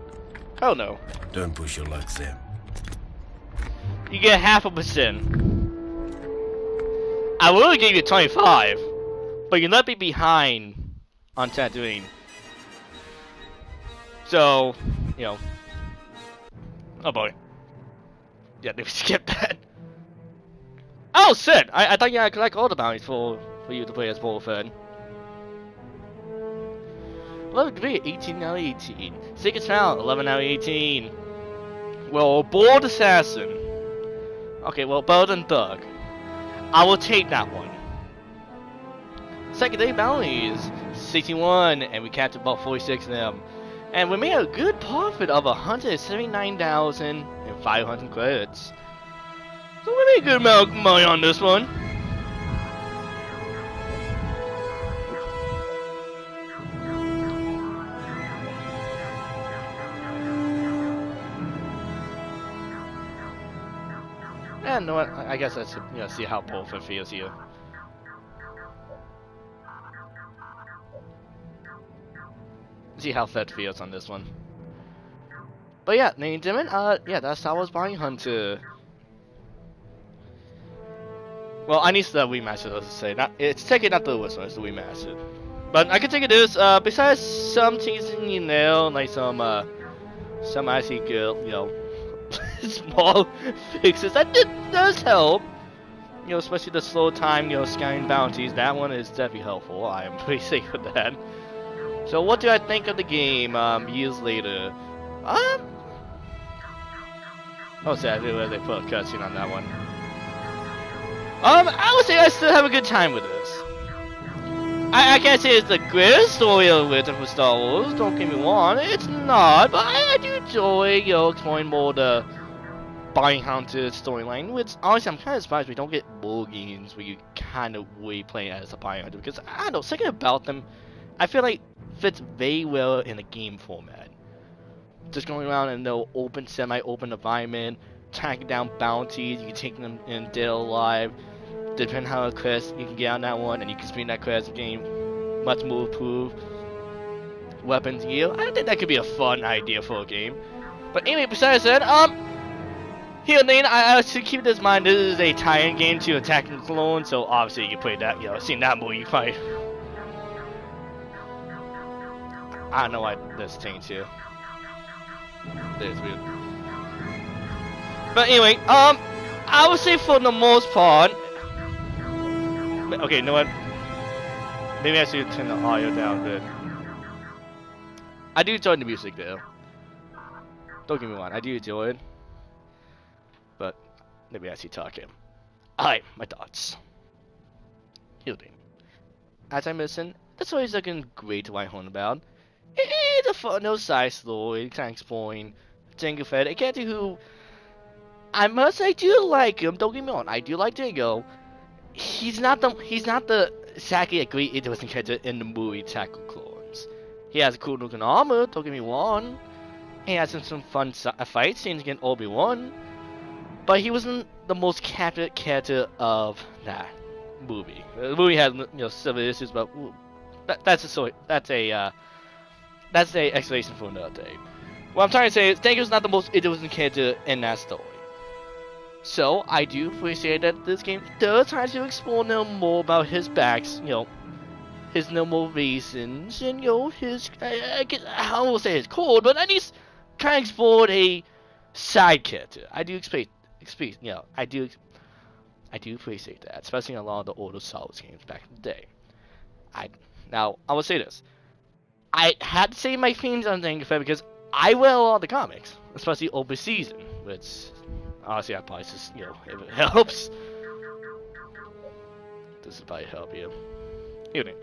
Hell no. Don't push your luck, Sam. you get 0.5%. I will give you 25, but you'll not be behind on Tatooine. So, you know. Oh boy. Yeah, maybe skip that. Oh, shit! I thought you had to collect all the bounties for you to play as Boba Fett. 11 degree, 18 out of 18. Secret Round, 11 out of 18. Well, Bold Assassin. Okay, well, better than Thug. I will take that one. Second day bounties, 61, and we captured about 46 of them. And we made a good profit of 179,500 credits. So we made a good amount of money on this one. And no, I guess let's see how Boba Fett feels here. See how Fett feels on this one. But yeah, ladies and gentlemen, yeah, that's Star Wars Bounty Hunter. Well, I need the remaster, let's say. It's taking not the worst one, it's the remaster. But I can take it this, besides some teasing, you know, like some icy good, you know, small fixes, that does help. You know, especially the slow time, you know, scanning bounties, that one is definitely helpful. I am pretty sick with that. So what do I think of the game, years later? Oh, sad, they put a cutscene on that one. I would say I still have a good time with this. I can't say it's the greatest story I've written for Star Wars, don't get me wrong, it's not, but I do enjoy, you know, exploring more the Bounty Hunter storyline, which honestly I'm kind of surprised we don't get more games where you kind of really play as a Bounty Hunter, because I don't know, something about them, I feel like fits very well in a game format. Just going around in the open, semi-open environment, tracking down bounties, you can take them in dead or alive. Depending on how quest you can get on that one, and you can speed that quest game much more improved. Weapons yield. I think that could be a fun idea for a game. But anyway, besides that, here then I should keep this in mind. This is a tie-in game to Attack of the Clones, so obviously you can play that. You know, seen that movie, you probably. I don't know why this changed here. It's weird. But anyway, I would say for the most part. Okay, you know what? Maybe I should turn the audio down a bit. I do enjoy the music though. Don't get me wrong, I do enjoy it. But maybe I should talk him. Alright, my thoughts. Hilding. As I mentioned, the story is looking great to write home about. It's a fun little side story, kind of exploring Jango Fett, a character who I must say I do like him. Don't get me wrong, I do like Jango. He's not the exactly a great interesting character in the movie Attack of the Clones. He has a cool looking armor, don't get me wrong. He has some fun fight scenes against Obi-Wan. But he wasn't the most captivating character of that movie. The movie has, you know, several issues, but that's a story. That's a explanation for another day. What I'm trying to say is Jango's not the most interesting character in that story. So, I do appreciate that this game does try to explore a little more about his backs, you know, his normal reasons, and, you know, his, I won't say his code, but at least try to explore a side character. I do you know, I do appreciate that, especially in a lot of the older Star Wars games back in the day. Now, I will say this. I had to say my feelings on Jango Fett because I read a lot of the comics, especially Open Season, which... honestly, I probably just, you know, if it helps. This will probably help you. Anyway,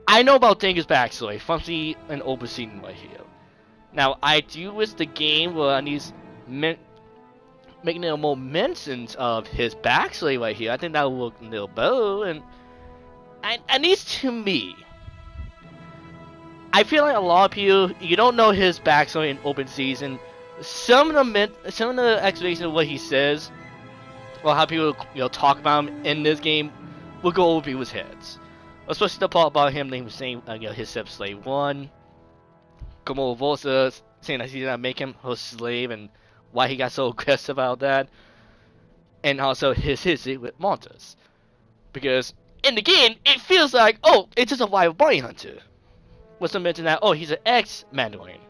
I know about Jango's backstory from the an open scene right here. Now, I do wish the game will at least making little more mentions of his backstory right here. I think that would look a little better, and at least to me, I feel like a lot of people, you don't know his backstory in open season. Some of the explanations of what he says, or how people, you know, talk about him in this game, will go over people's heads. Especially the part about him, they were saying, you know, his slave one, Gamora Vosa saying that he's gonna make him her slave, and why he got so aggressive about that. and also his history with Montes. Because in the game, it feels like, oh, it's just a wild bounty hunter. With some mention that, oh, he's an ex-Mandalorian.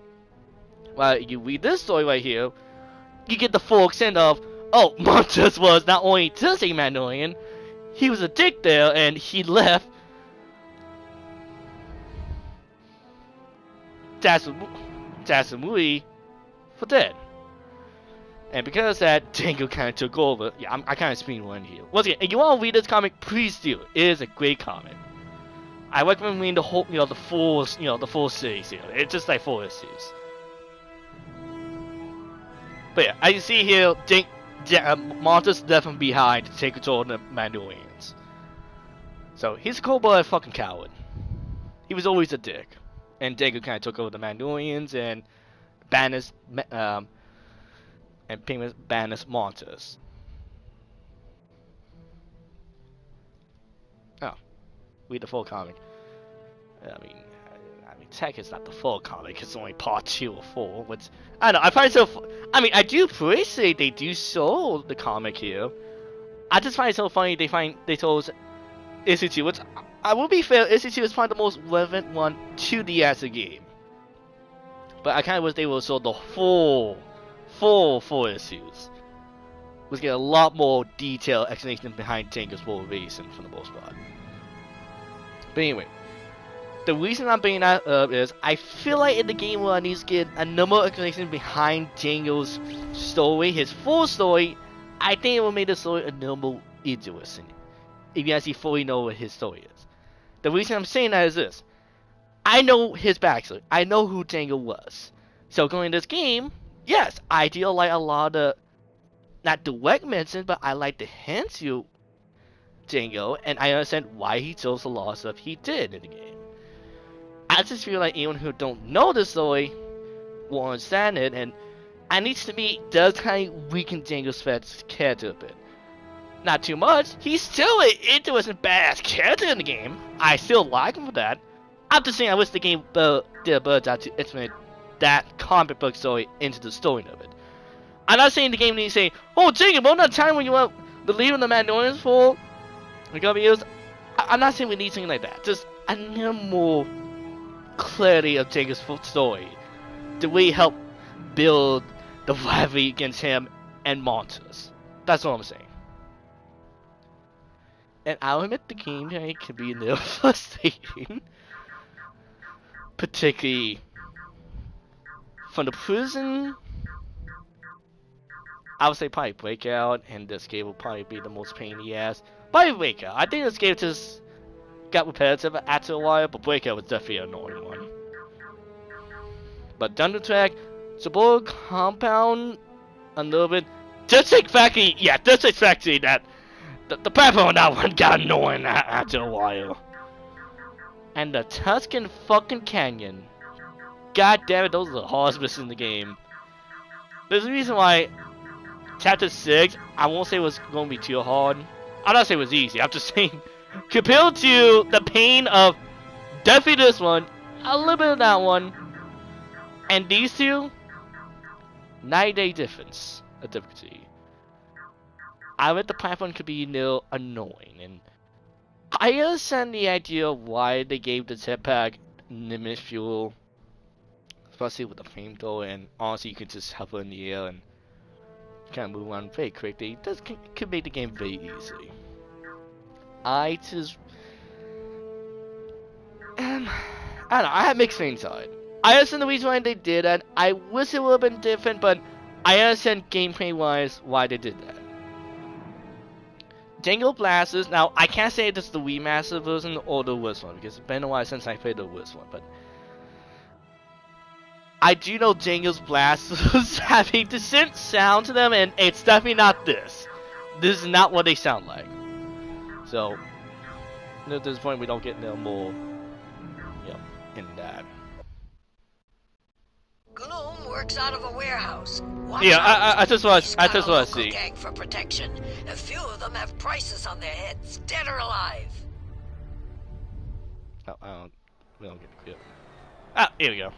While you read this story right here, you get the full extent of, oh, Montes was not only just a Mandalorian, he was a dick there, and he left Dasamui for dead. And because of that, Django kind of took over. Yeah, I kind of speed one here. Once again, if you want to read this comic, please do. It is a great comic. I recommend reading the whole, the full series here. It's just like 4 issues. But yeah, as you see here, Montes left him behind to take control of the Mandalorians. So he's a cold-blooded fucking coward. He was always a dick. And Django kind of took over the Mandalorians and banished, and pretty much banished Montes. Oh, read the full comic. I mean, tech is not the full comic. It's only part 2 or 4. Which I don't know. I find it so. I mean, I do appreciate they do show the comic here. I just find it so funny they told us issue 2, which I will be fair. Issue 2 is probably the most relevant one to the as a game. But I kind of wish they would show the full 4 issues. Was get a lot more detailed explanation behind Django's motivation for the most part. But anyway, the reason I'm bringing that up is I feel like in the game where I need to get a number of explanations behind Django's story, his full story, I think it will make the story a little more interesting if you actually fully know what his story is. The reason I'm saying that is this. I know his backstory. I know who Django was. So going into this game, yes, I do like a lot of the, not direct mention, but I like the hints to Django, and I understand why he chose the law stuff he did in the game. I just feel like anyone who don't know the story will understand it, and I needs to be does kind of weaken Django's character a bit. Not too much. He's still an interesting badass character in the game. I still like him for that. I'm just saying I wish the game did a better job to implement that comic book story into the story of it. I'm not saying the game needs to say, oh, Django, but not time when you want the leader of the Mandalorians for a couple years. I'm not saying we need something like that. Just a little more clarity of Django's story. To really help build the rivalry against him and Montes. That's all I'm saying. And I'll admit the gameplay can be a little frustrating. Particularly from the prison. I would say probably Breakout, and this game will probably be the most pain in the ass. Probably Breakout. I think this game just got repetitive after a while, but Breakout was definitely an annoying one. But Dungeon Track, Sabor Compound, a little bit. District Factory, yeah, District Factory, that the platform on that one got annoying after a while. And the Tuscan fucking Canyon. God damn it, those are the hardest missions in the game. There's a reason why Chapter 6, I won't say it was going to be too hard. I'm not saying it was easy, I'm just saying, compared to the pain of definitely this one, a little bit of that one, and these two, 9-day difference of difficulty. I bet the platform could be annoying, and I understand the idea of why they gave the jetpack limited fuel, especially with the flamethrower, and honestly you can just hover in the air and kind of move around very quickly. This could make the game very easy. I don't know, I have mixed feelings on it. I understand the reason why they did that. I wish it would have been different, but I understand gameplay wise why they did that. Django Blasters, now I can't say this is the remastered version or the worst one, because it's been a while since I played the worst one, but I do know Django's Blasters have a decent sound to them, and it's definitely not this. This is not what they sound like. So, at this point we don't get no more, in that. Gloom works out of a warehouse. Yeah, I just want to see. Gang for protection. A few of them have prices on their heads, dead or alive. Oh, we don't get it. Ah, here we go.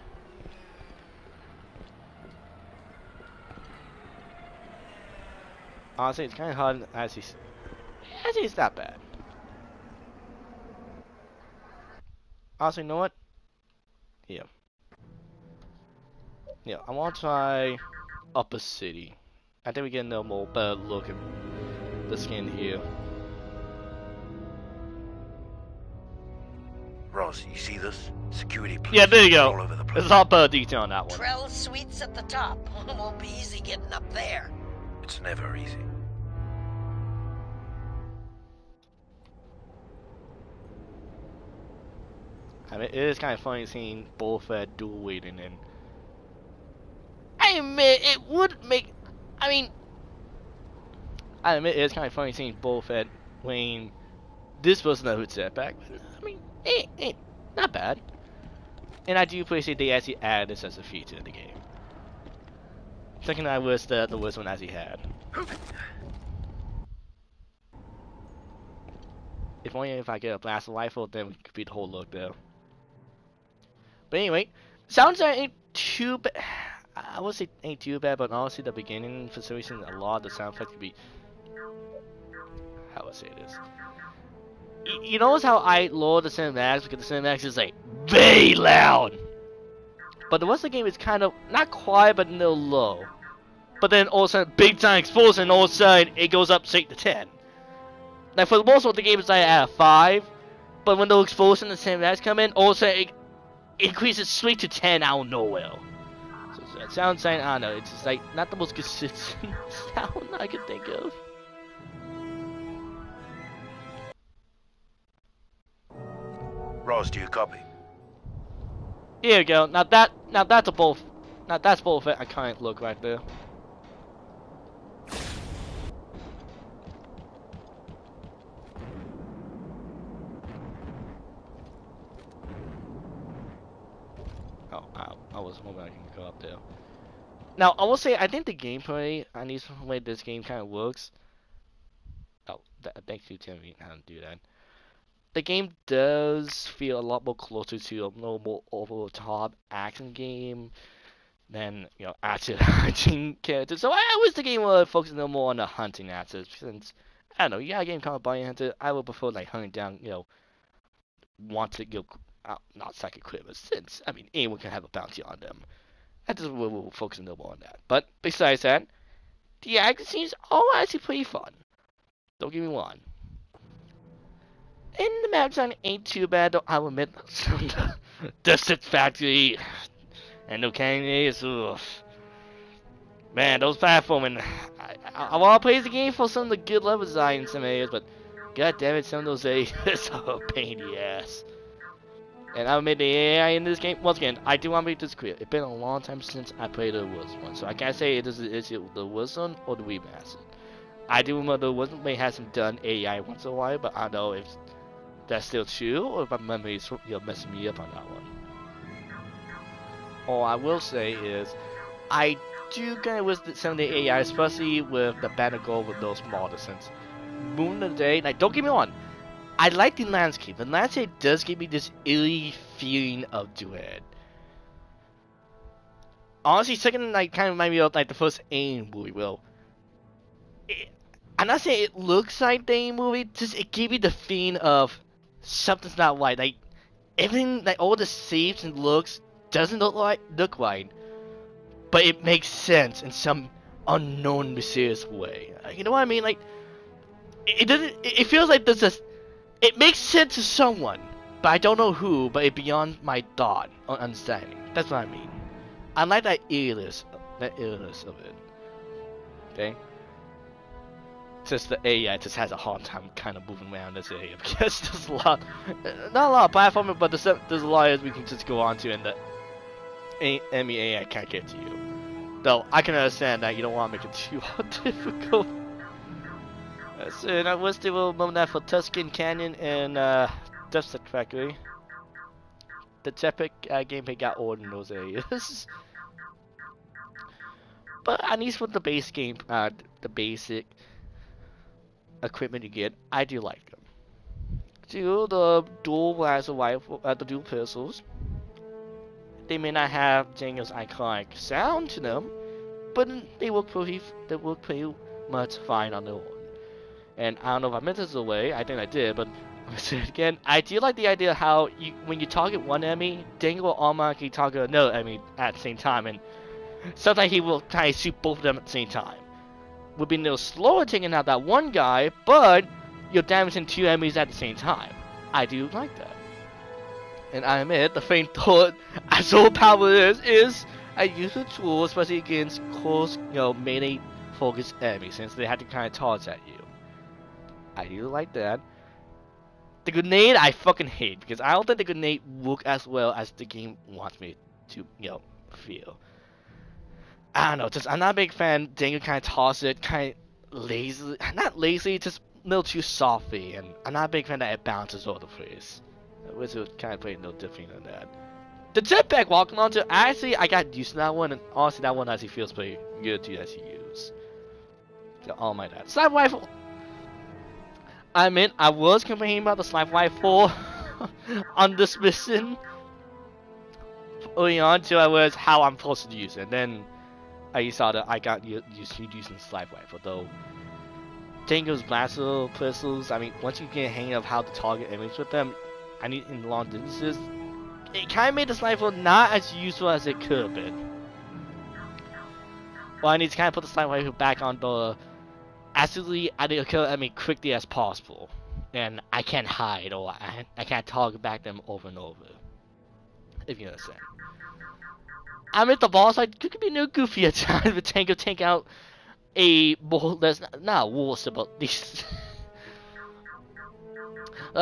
Honestly, it's kind of hard as it's not bad. Honestly, you know what? Yeah. Yeah, I want to try Upper City. I think we get a more better look at the skin here. Ross, you see this? Security police Yeah, there you all go. over the place. There's a lot better detail on that one. Trell Suites at the top. Won't be easy getting up there. It's never easy. I mean, it is kind of funny seeing Boba Fett dual wielding, and I admit it would make. I admit it's kind of funny seeing Boba Fett weighing this person that would set back. But, I mean, ain't not bad. And I do appreciate they actually add this as a feature in the game. Second, I wish that the worst one as he had. If only if I get a blaster rifle, then we could be the whole look though. But anyway, sounds like ain't too bad. I would say ain't too bad, but honestly, the beginning for some reason, a lot of the sound effects could be. How would I say this? You notice how I lower the cinematics because the cinematics is like very loud, but the rest of the game is kind of not quiet but a little low. But then all of a sudden, big time explosion, and all of a sudden it goes up straight to 10. Like for the most part, the game is like at a 5, but when the explosion and the cinematics come in, all of a sudden it increases straight to 10 out of nowhere. So that sounds like, I don't know, it's just like not the most consistent sound I could think of. Ross, do you copy? Here we go. Now that's a Boba Fett I can't look right there. Oh, I was hoping I can go up there. Now I will say I think the gameplay on the way this game kind of works. Oh, thank you, Timmy. How to do that. The game does feel a lot more closer to a little more over-the-top action game than, you know, action hunting characters. So I wish the game would focus a little more on the hunting aspects, since, I don't know, you got a game called Bounty Hunter, I would prefer, like, hunting down, you know, wanted, you know, not psychic criminals, since, I mean, anyone can have a bounty on them. I just will focus a little more on that. But besides that, the action scenes are actually pretty fun. Don't get me wrong. And the map design ain't too bad, though I'll admit. The Sith Factory and the Canyons, man, those platforming. I want to praise the game for some of the good level design in some areas, but god damn it, some of those areas are a pain in the ass. And I'll admit the AI in this game, once again, I do want to make this clear. It's been a long time since I played the worst one, so I can't say it is the worst one or the remastered. I do remember the worst one may have some done AI once in a while, but I don't know if that's still true, or if my memory is, you know, messing me up on that one. All I will say is, I do kind of wish that some of the AI, especially with the Banner Gold with those models, since Moon of the Day, like, don't get me wrong, I like the landscape. The landscape does give me this eerie feeling of dread. Honestly, second, like, kind of remind me of, like, the first Alien movie, well, I'm not saying it looks like the Alien movie, just it gave me the feeling of something's not right. Like everything, like all the shapes and looks doesn't look right, but it makes sense in some unknown, mysterious way. You know what I mean? Like it doesn't. It feels like there's a. It makes sense to someone, but I don't know who. But it's beyond my thought or understanding. That's what I mean. I like that eeriness of it. Okay. Since the AI just has a hard time kind of moving around this area because there's a lot, not a lot of platforming, but there's a lot of we can just go on to and the enemy AI can't get to you. Though I can understand that you don't want to make it too difficult. So I wish they will remember that for Tuscan Canyon and Dust Factory. The Tepic gameplay got old in those areas. But at least with the base game, the basic equipment you get, I do like them. Do the dual laser rifle, the dual pistols. They may not have Django's iconic sound to them, but they work pretty much fine on their own. And I don't know if I meant this away, I think I did, but I'm gonna say it again. I do like the idea how when you target one enemy, Dango will automatically target another enemy at the same time, and sometimes he will try to shoot both of them at the same time. Would be a little slower taking out that one guy, but you're damaging two enemies at the same time. I do like that. And I admit, the flamethrower, as overpowered it is a useful tool, especially against close, melee focused enemies, since they have to kind of toss at you. I do like that. The grenade I fucking hate, because I don't think the grenade works as well as the game wants me to, feel. I don't know, just I'm not a big fan. Dango kind of toss it, kind of lazy, not lazy, just a little too softly, and I'm not a big fan that it bounces all the place. Which would kind of play a little different than that. The jetpack walking onto, actually, I got used to that one, and honestly, that one actually feels pretty good to actually use. So, all my that. Sniper rifle! I mean, I was complaining about the sniper rifle on this mission early on, until I was how I'm supposed to use it. And then I saw that I got used to using the sniper rifle, though. Dango's blaster pistols, I mean, once you get a hang of how to target enemies with them, I need in long distances, it kind of made the sniper not as useful as it could have been. Well, I need to kind of put the sniper rifle back on the absolutely I need to kill enemy quickly as possible, and I can't hide or I can't target back them over and over. If you understand. I mean, the boss like could be no goofy at times, but Dango take out a bull that's not a wolf, but these.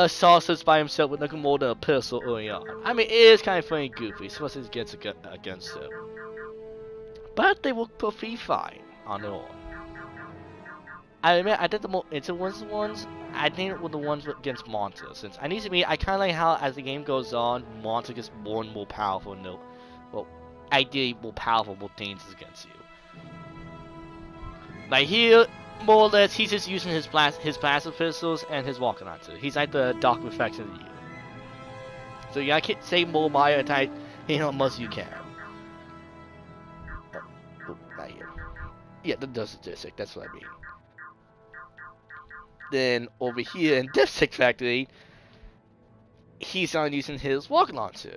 Sausage by himself with nothing more than a pistol early on. I mean, it is kind of funny and goofy, especially against him. But they work perfectly fine on their own. I admit, I think the more interesting ones, I think were the ones against monsters. Since I need to be, I kind of like how as the game goes on, monsters gets more and more powerful, and well, ideally more powerful, more dangerous against you. Like here, more or less, he's just using his blaster pistols and his walking onto. He's like the dark reflection of you. So you gotta say more Maya type, most you can. Oh, not here. Yeah, that does statistic, that's what I mean. Then over here in Dipstick Factory, he's on using his walking onto.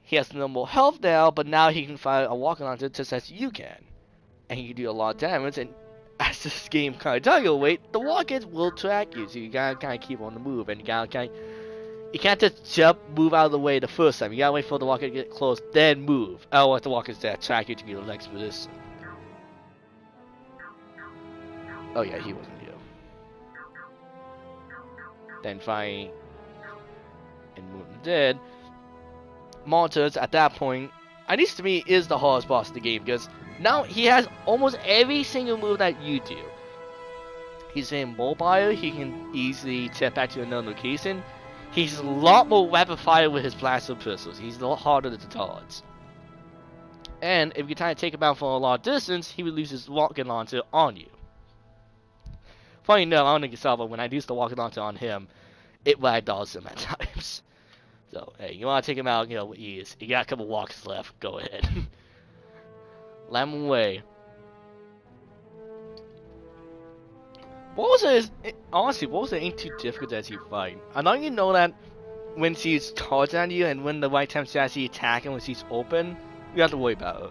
He has no more health now, but now he can fire a walking onto just as you can. And he can do a lot of damage, and as this game kind of tells you, wait, the walkers will track you, so you gotta kind of keep on the move, and you can't just jump, move out of the way the first time. You gotta wait for the walker to get close, then move. Otherwise, the walkers that track you to be the next position. Oh yeah, he wasn't here. Then finally, in Mutant Dead, monsters at that point, at least to me, is the hardest boss of the game, because now he has almost every single move that you do. He's in mobile, he can easily step back to another location. He's a lot more rapid fire with his blaster pistols. He's a lot harder to dodge. And if you try to take him out for a long distance, he will lose his walking launcher on you. Funny enough, I don't think you saw, but when I used the walking launcher on him, it ragdolls him at times. So, hey, you want to take him out, with ease. You got a couple walks left, go ahead. Let him away. Honestly, what was it ain't too difficult as you fight? I know you know that when she's charging on you and when the right time to actually attack and when she's open, you have to worry about her.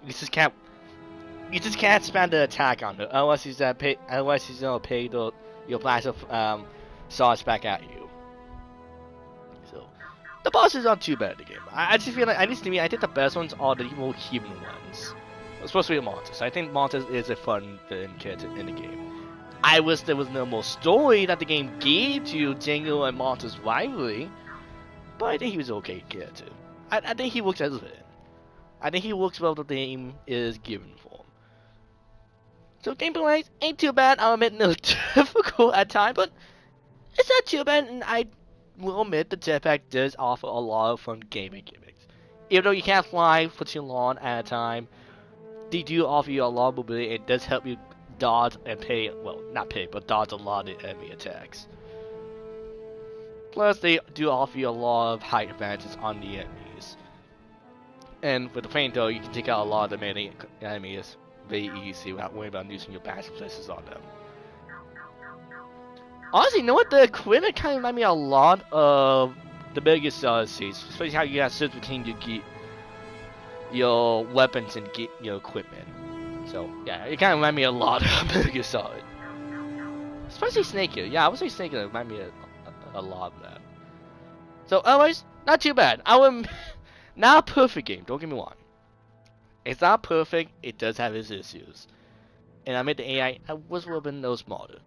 You just can't spam the attack on her, unless she's gonna pay your blaster sauce back at you. So the bosses aren't too bad in the game. I just feel like, at least to me, I think the best ones are the more human ones. Especially the monsters. I think monsters is a fun character in the game. I wish there was no more story that the game gave to Dango and Monster's rivalry, but I think he was an okay character. I think he works as a villain. I think he works well what the game is given for him. So gameplay ain't too bad. I'll admit, no difficult at times, but it's not too bad. And I will admit the jetpack does offer a lot of fun gaming gimmicks. Even though you can't fly for too long at a time, they do offer you a lot of mobility. It does help you dodge and dodge a lot of enemy attacks. Plus, they do offer you a lot of height advantages on the enemies. And with the flamethrower, you can take out a lot of the many enemies very easy without worrying about using your battle places on them. Honestly, you know what? The equipment kind of remind me a lot of the Metal Gear Solid series, especially how you got switch between your weapons and your equipment. So yeah, it kind of remind me a lot of Metal Gear Solid. Especially Snake Eater. Yeah, I would say Snake Eater remind me a lot of that. So otherwise, not too bad. Not a perfect game, don't get me wrong. It's not perfect, it does have its issues. And I made the AI, I was a little bit no smarter.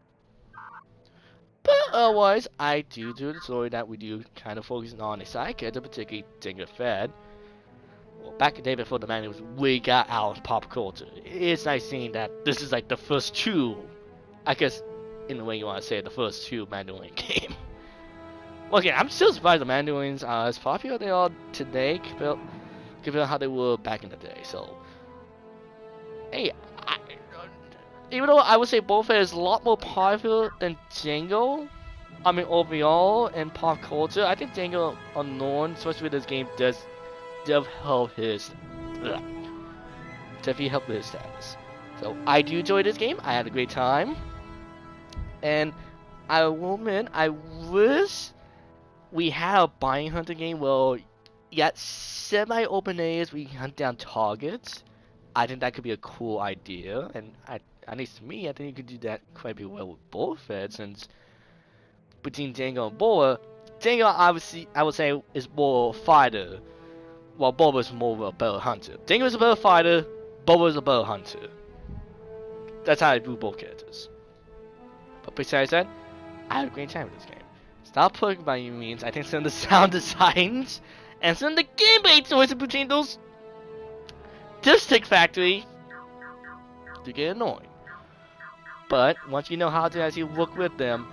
But otherwise, I do the story that we do kind of focusing on a side character, particularly Jango Fett. Well, back in the day before the man was way got out of pop culture. It's nice seeing that this is like the first true, I guess, in the way you want to say it, the first true Mandalorian game. Okay, I'm still surprised the Mandalorians are as popular they are today compared to how they were back in the day. So, hey, even though I would say Boba Fett is a lot more popular than Jango, I mean overall in pop culture, I think Jango Unknown, especially with this game, does help his definitely help with his status. So I do enjoy this game. I had a great time, and I will admit I wish we had a bounty hunter game where you got semi-open areas where you can hunt down targets. I think that could be a cool idea, and at least to me, I think you could do that quite well with Boba Fett, since between Jango and Boba, Jango obviously I would say is more fighter, while Boba is more of a better hunter. Jango is a better fighter, Boba is a better hunter. That's how I view both characters. But besides that, I had a great time with this game. It's not perfect by any means. I think some of the sound designs and some of the gameplay choices between those Dipstick Factory to get annoying. But once you know how to actually work with them,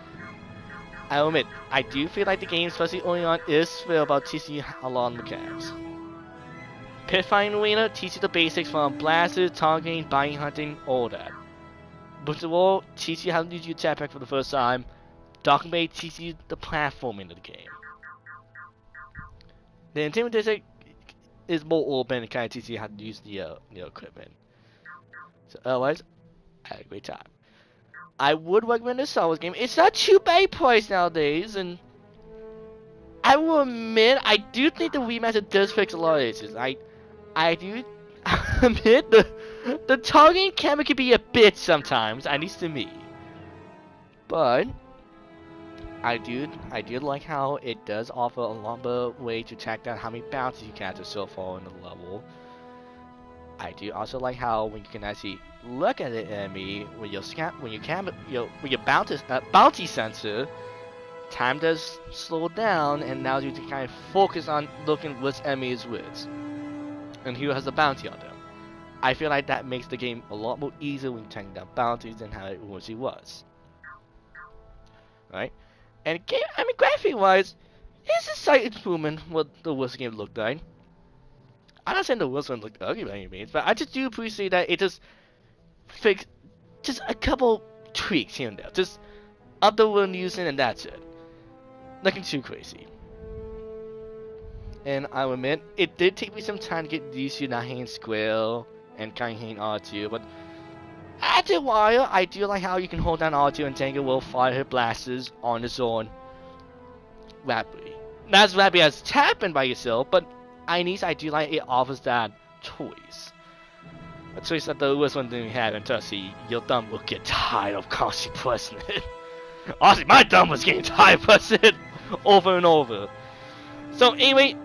I'll admit, I do feel like the game, especially early on, is fair about teaching you a lot of mechanics. Pit Fighting Arena teaches you the basics from blasters, targeting, bounty hunting, all that. Boots of War teaches you how to use your jetpack for the first time. Docking Bay teaches you the platforming of the game. The Intimidator is more open and kind of teaches you how to use the equipment. So otherwise, I had a great time. I would recommend this Star Wars game. It's not too bad price nowadays, and I will admit I do think the remaster does fix a lot of issues. I do admit the targeting camera can be a bit sometimes, at least to me. But I do like how it does offer a longer way to track down how many bounties you can have so far in the level. I do also like how when you can actually look at the enemy with your bounty sensor, time does slow down and allows you to kind of focus on looking which enemy is which and who has a bounty on them. I feel like that makes the game a lot more easier when you're tracking down bounties than how it originally was. Right? And game, I mean, graphic wise, it's a slight improvement what the worst game looked like. I'm not saying the worst one looked ugly by any means, but I just do appreciate that it just fixed just a couple tweaks here and there. Just up the one using and that's it. Nothing too crazy. And I'll admit, it did take me some time to get used to not hitting square and kind of hitting R2, but after a while, I do like how you can hold down R2 and Jango will fire her blasters on its own rapidly. Not as rapidly as tapping by yourself, but at least I do like it offers that choice. A choice that the worst one didn't have until your thumb will get tired of constantly pressing it. Honestly, my thumb was getting tired of pressing it over and over. So anyway,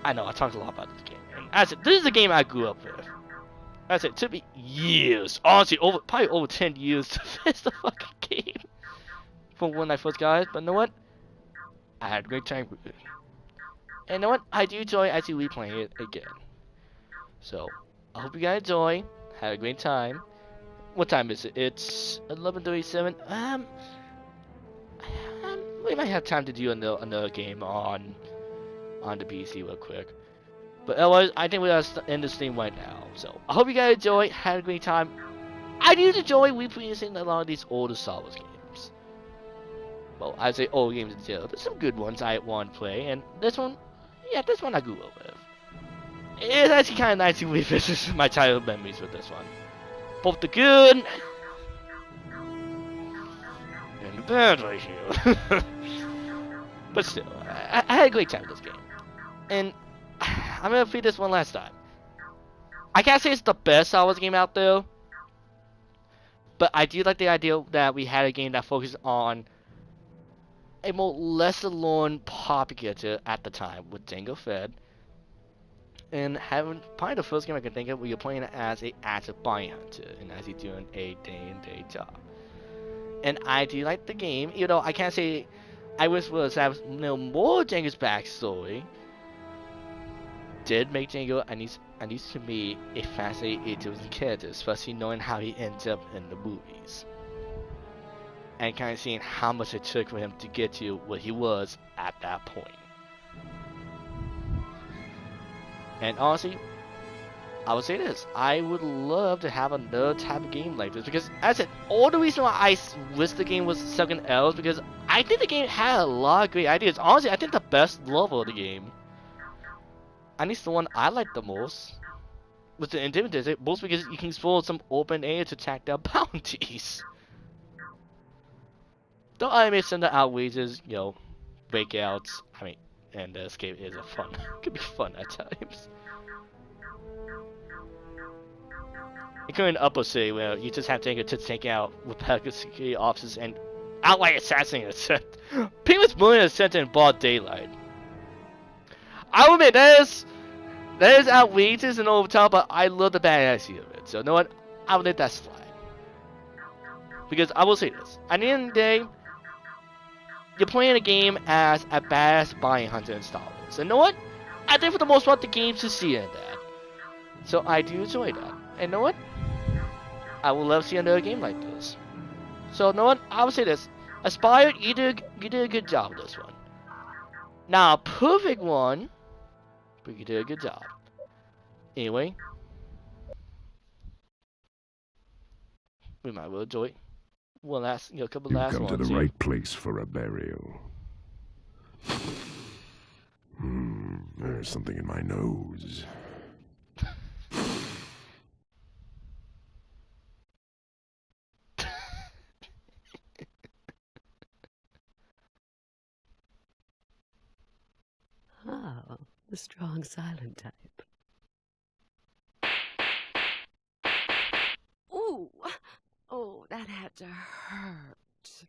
I know I talked a lot about this game. And as this is a game I grew up with. As it took me years, honestly, probably over 10 years to finish the fucking game from when I first got it. But you know what? I had a great time with it. And you know what? I do enjoy actually replaying it again. So, I hope you guys enjoy. Had a great time. What time is it? It's 11:37. We might have time to do another game on the PC real quick. But otherwise, I think we're going to end this thing right now. So, I hope you guys enjoy. Had a great time. I do enjoy replaying a lot of these older Star Wars games. Well, I say old games in general. There's some good ones I want to play. And this one, yeah, this one I grew up with. it's actually kind of nice to revisit my childhood memories with this one. Both the good and the bad right here. But still, I had a great time with this game. And I'm gonna play this one last time. I can't say it's the best Star Wars game out there, but I do like the idea that we had a game that focused on a more lesser known popular at the time with Jango Fett, and having probably the first game I can think of where you're playing as a active bounty hunter and actually doing a day-and-day job. And I do like the game, even though I can't say I wish we would have more Jango's backstory. Did make Jango at least to me a fascinating interesting character, especially knowing how he ends up in the movies. And kind of seeing how much it took for him to get to what he was at that point. And honestly, I would say this. I would love to have another type of game like this. Because, as I said, all the reason why I wish the game was something else, because I think the game had a lot of great ideas. Honestly, I think the best level of the game, at least the one I liked the most, was the Intimidator, mostly because you can explore some open area to track down bounties. Though I may send the outrages, breakouts, and the escape is a fun. Could be fun at times. It could be an upper city where you just have to take out repetitive security officers and outright assassinate a set. People is willing to set in broad daylight. I will admit that is outrageous and over top, but I love the badass of it. So you know what? I will let that slide. Because I will say this. At the end of the day, you're playing a game as a badass bounty hunter in Star Wars. And you know what? I think for the most part the game's succeeding in that. So I do enjoy that. And you know what? I would love to see another game like this. So you know what? I would say this. Aspire, you did a good job with this one. Not a perfect one, but you did a good job. Anyway, we might well enjoy one last, couple last ones. You've come to the right place for a burial. There's something in my nose. Oh, the strong silent type. Ooh! Oh, that had to hurt.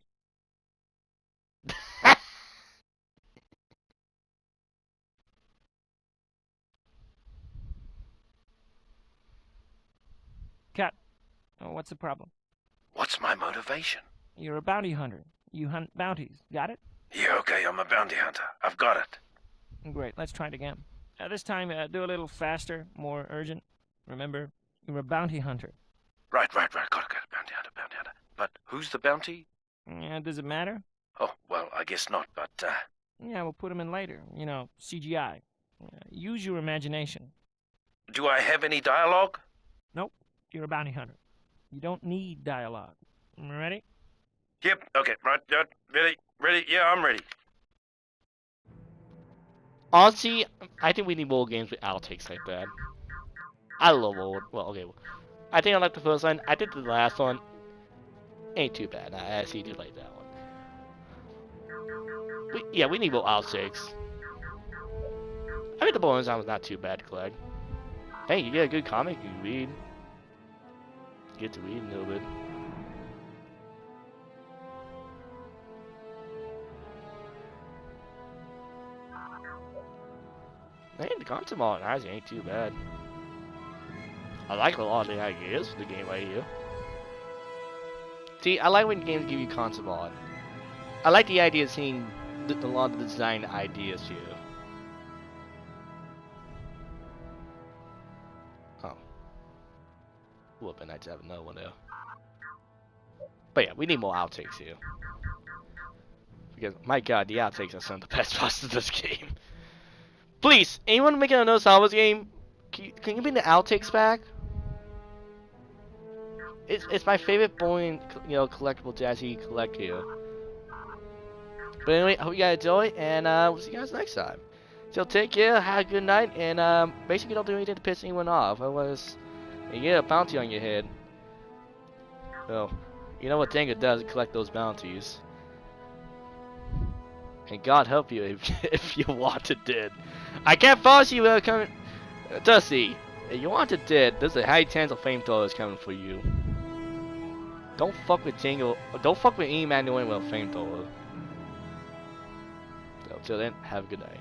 Cut. Oh, what's the problem? What's my motivation? You're a bounty hunter. You hunt bounties. Got it? Yeah, okay, I'm a bounty hunter. I've got it. Great. Let's try it again. This time, do a little faster, more urgent. Remember, you're a bounty hunter. Right. Got it. Bounty hunter. But who's the bounty? Does it matter? Oh, well, I guess not, but, Yeah, we'll put them in later. CGI. Use your imagination. do I have any dialogue? Nope. You're a bounty hunter. You don't need dialogue. Ready? Yep, okay, right, ready, yeah, I'm ready. Honestly, I think we need more games with outtakes like that. I love old. Well, okay. I think I like the first one. I did the last one. Ain't too bad. I actually do like that one. We need more outtakes. I think the bonus one was not too bad to collect. Hey, you get a good comic you read. Get to read a little bit. Hey, the concept art actually ain't too bad. I like a lot of the ideas for the game right here. See, I like when games give you concept art. I like the idea of seeing a lot of the design ideas here. Oh. Would have been nice to have another one there. But yeah, we need more outtakes here. Because, my god, the outtakes are some of the best parts of this game. Please, anyone making another Star Wars game, can you bring the outtakes back? It's my favorite boring, collectible to actually collect here. But anyway, I hope you guys enjoy, and we'll see you guys next time. So take care, have a good night, and basically don't do anything to piss anyone off. Otherwise, you get a bounty on your head. Well, you know what Django does? Collect those bounties. And God help you if you want it dead. I can't force you coming. Dusty, if you want it dead, there's a high chance of flamethrowers coming for you. Don't fuck with Django. Don't fuck with any man doing with a flamethrower. So till then, have a good night.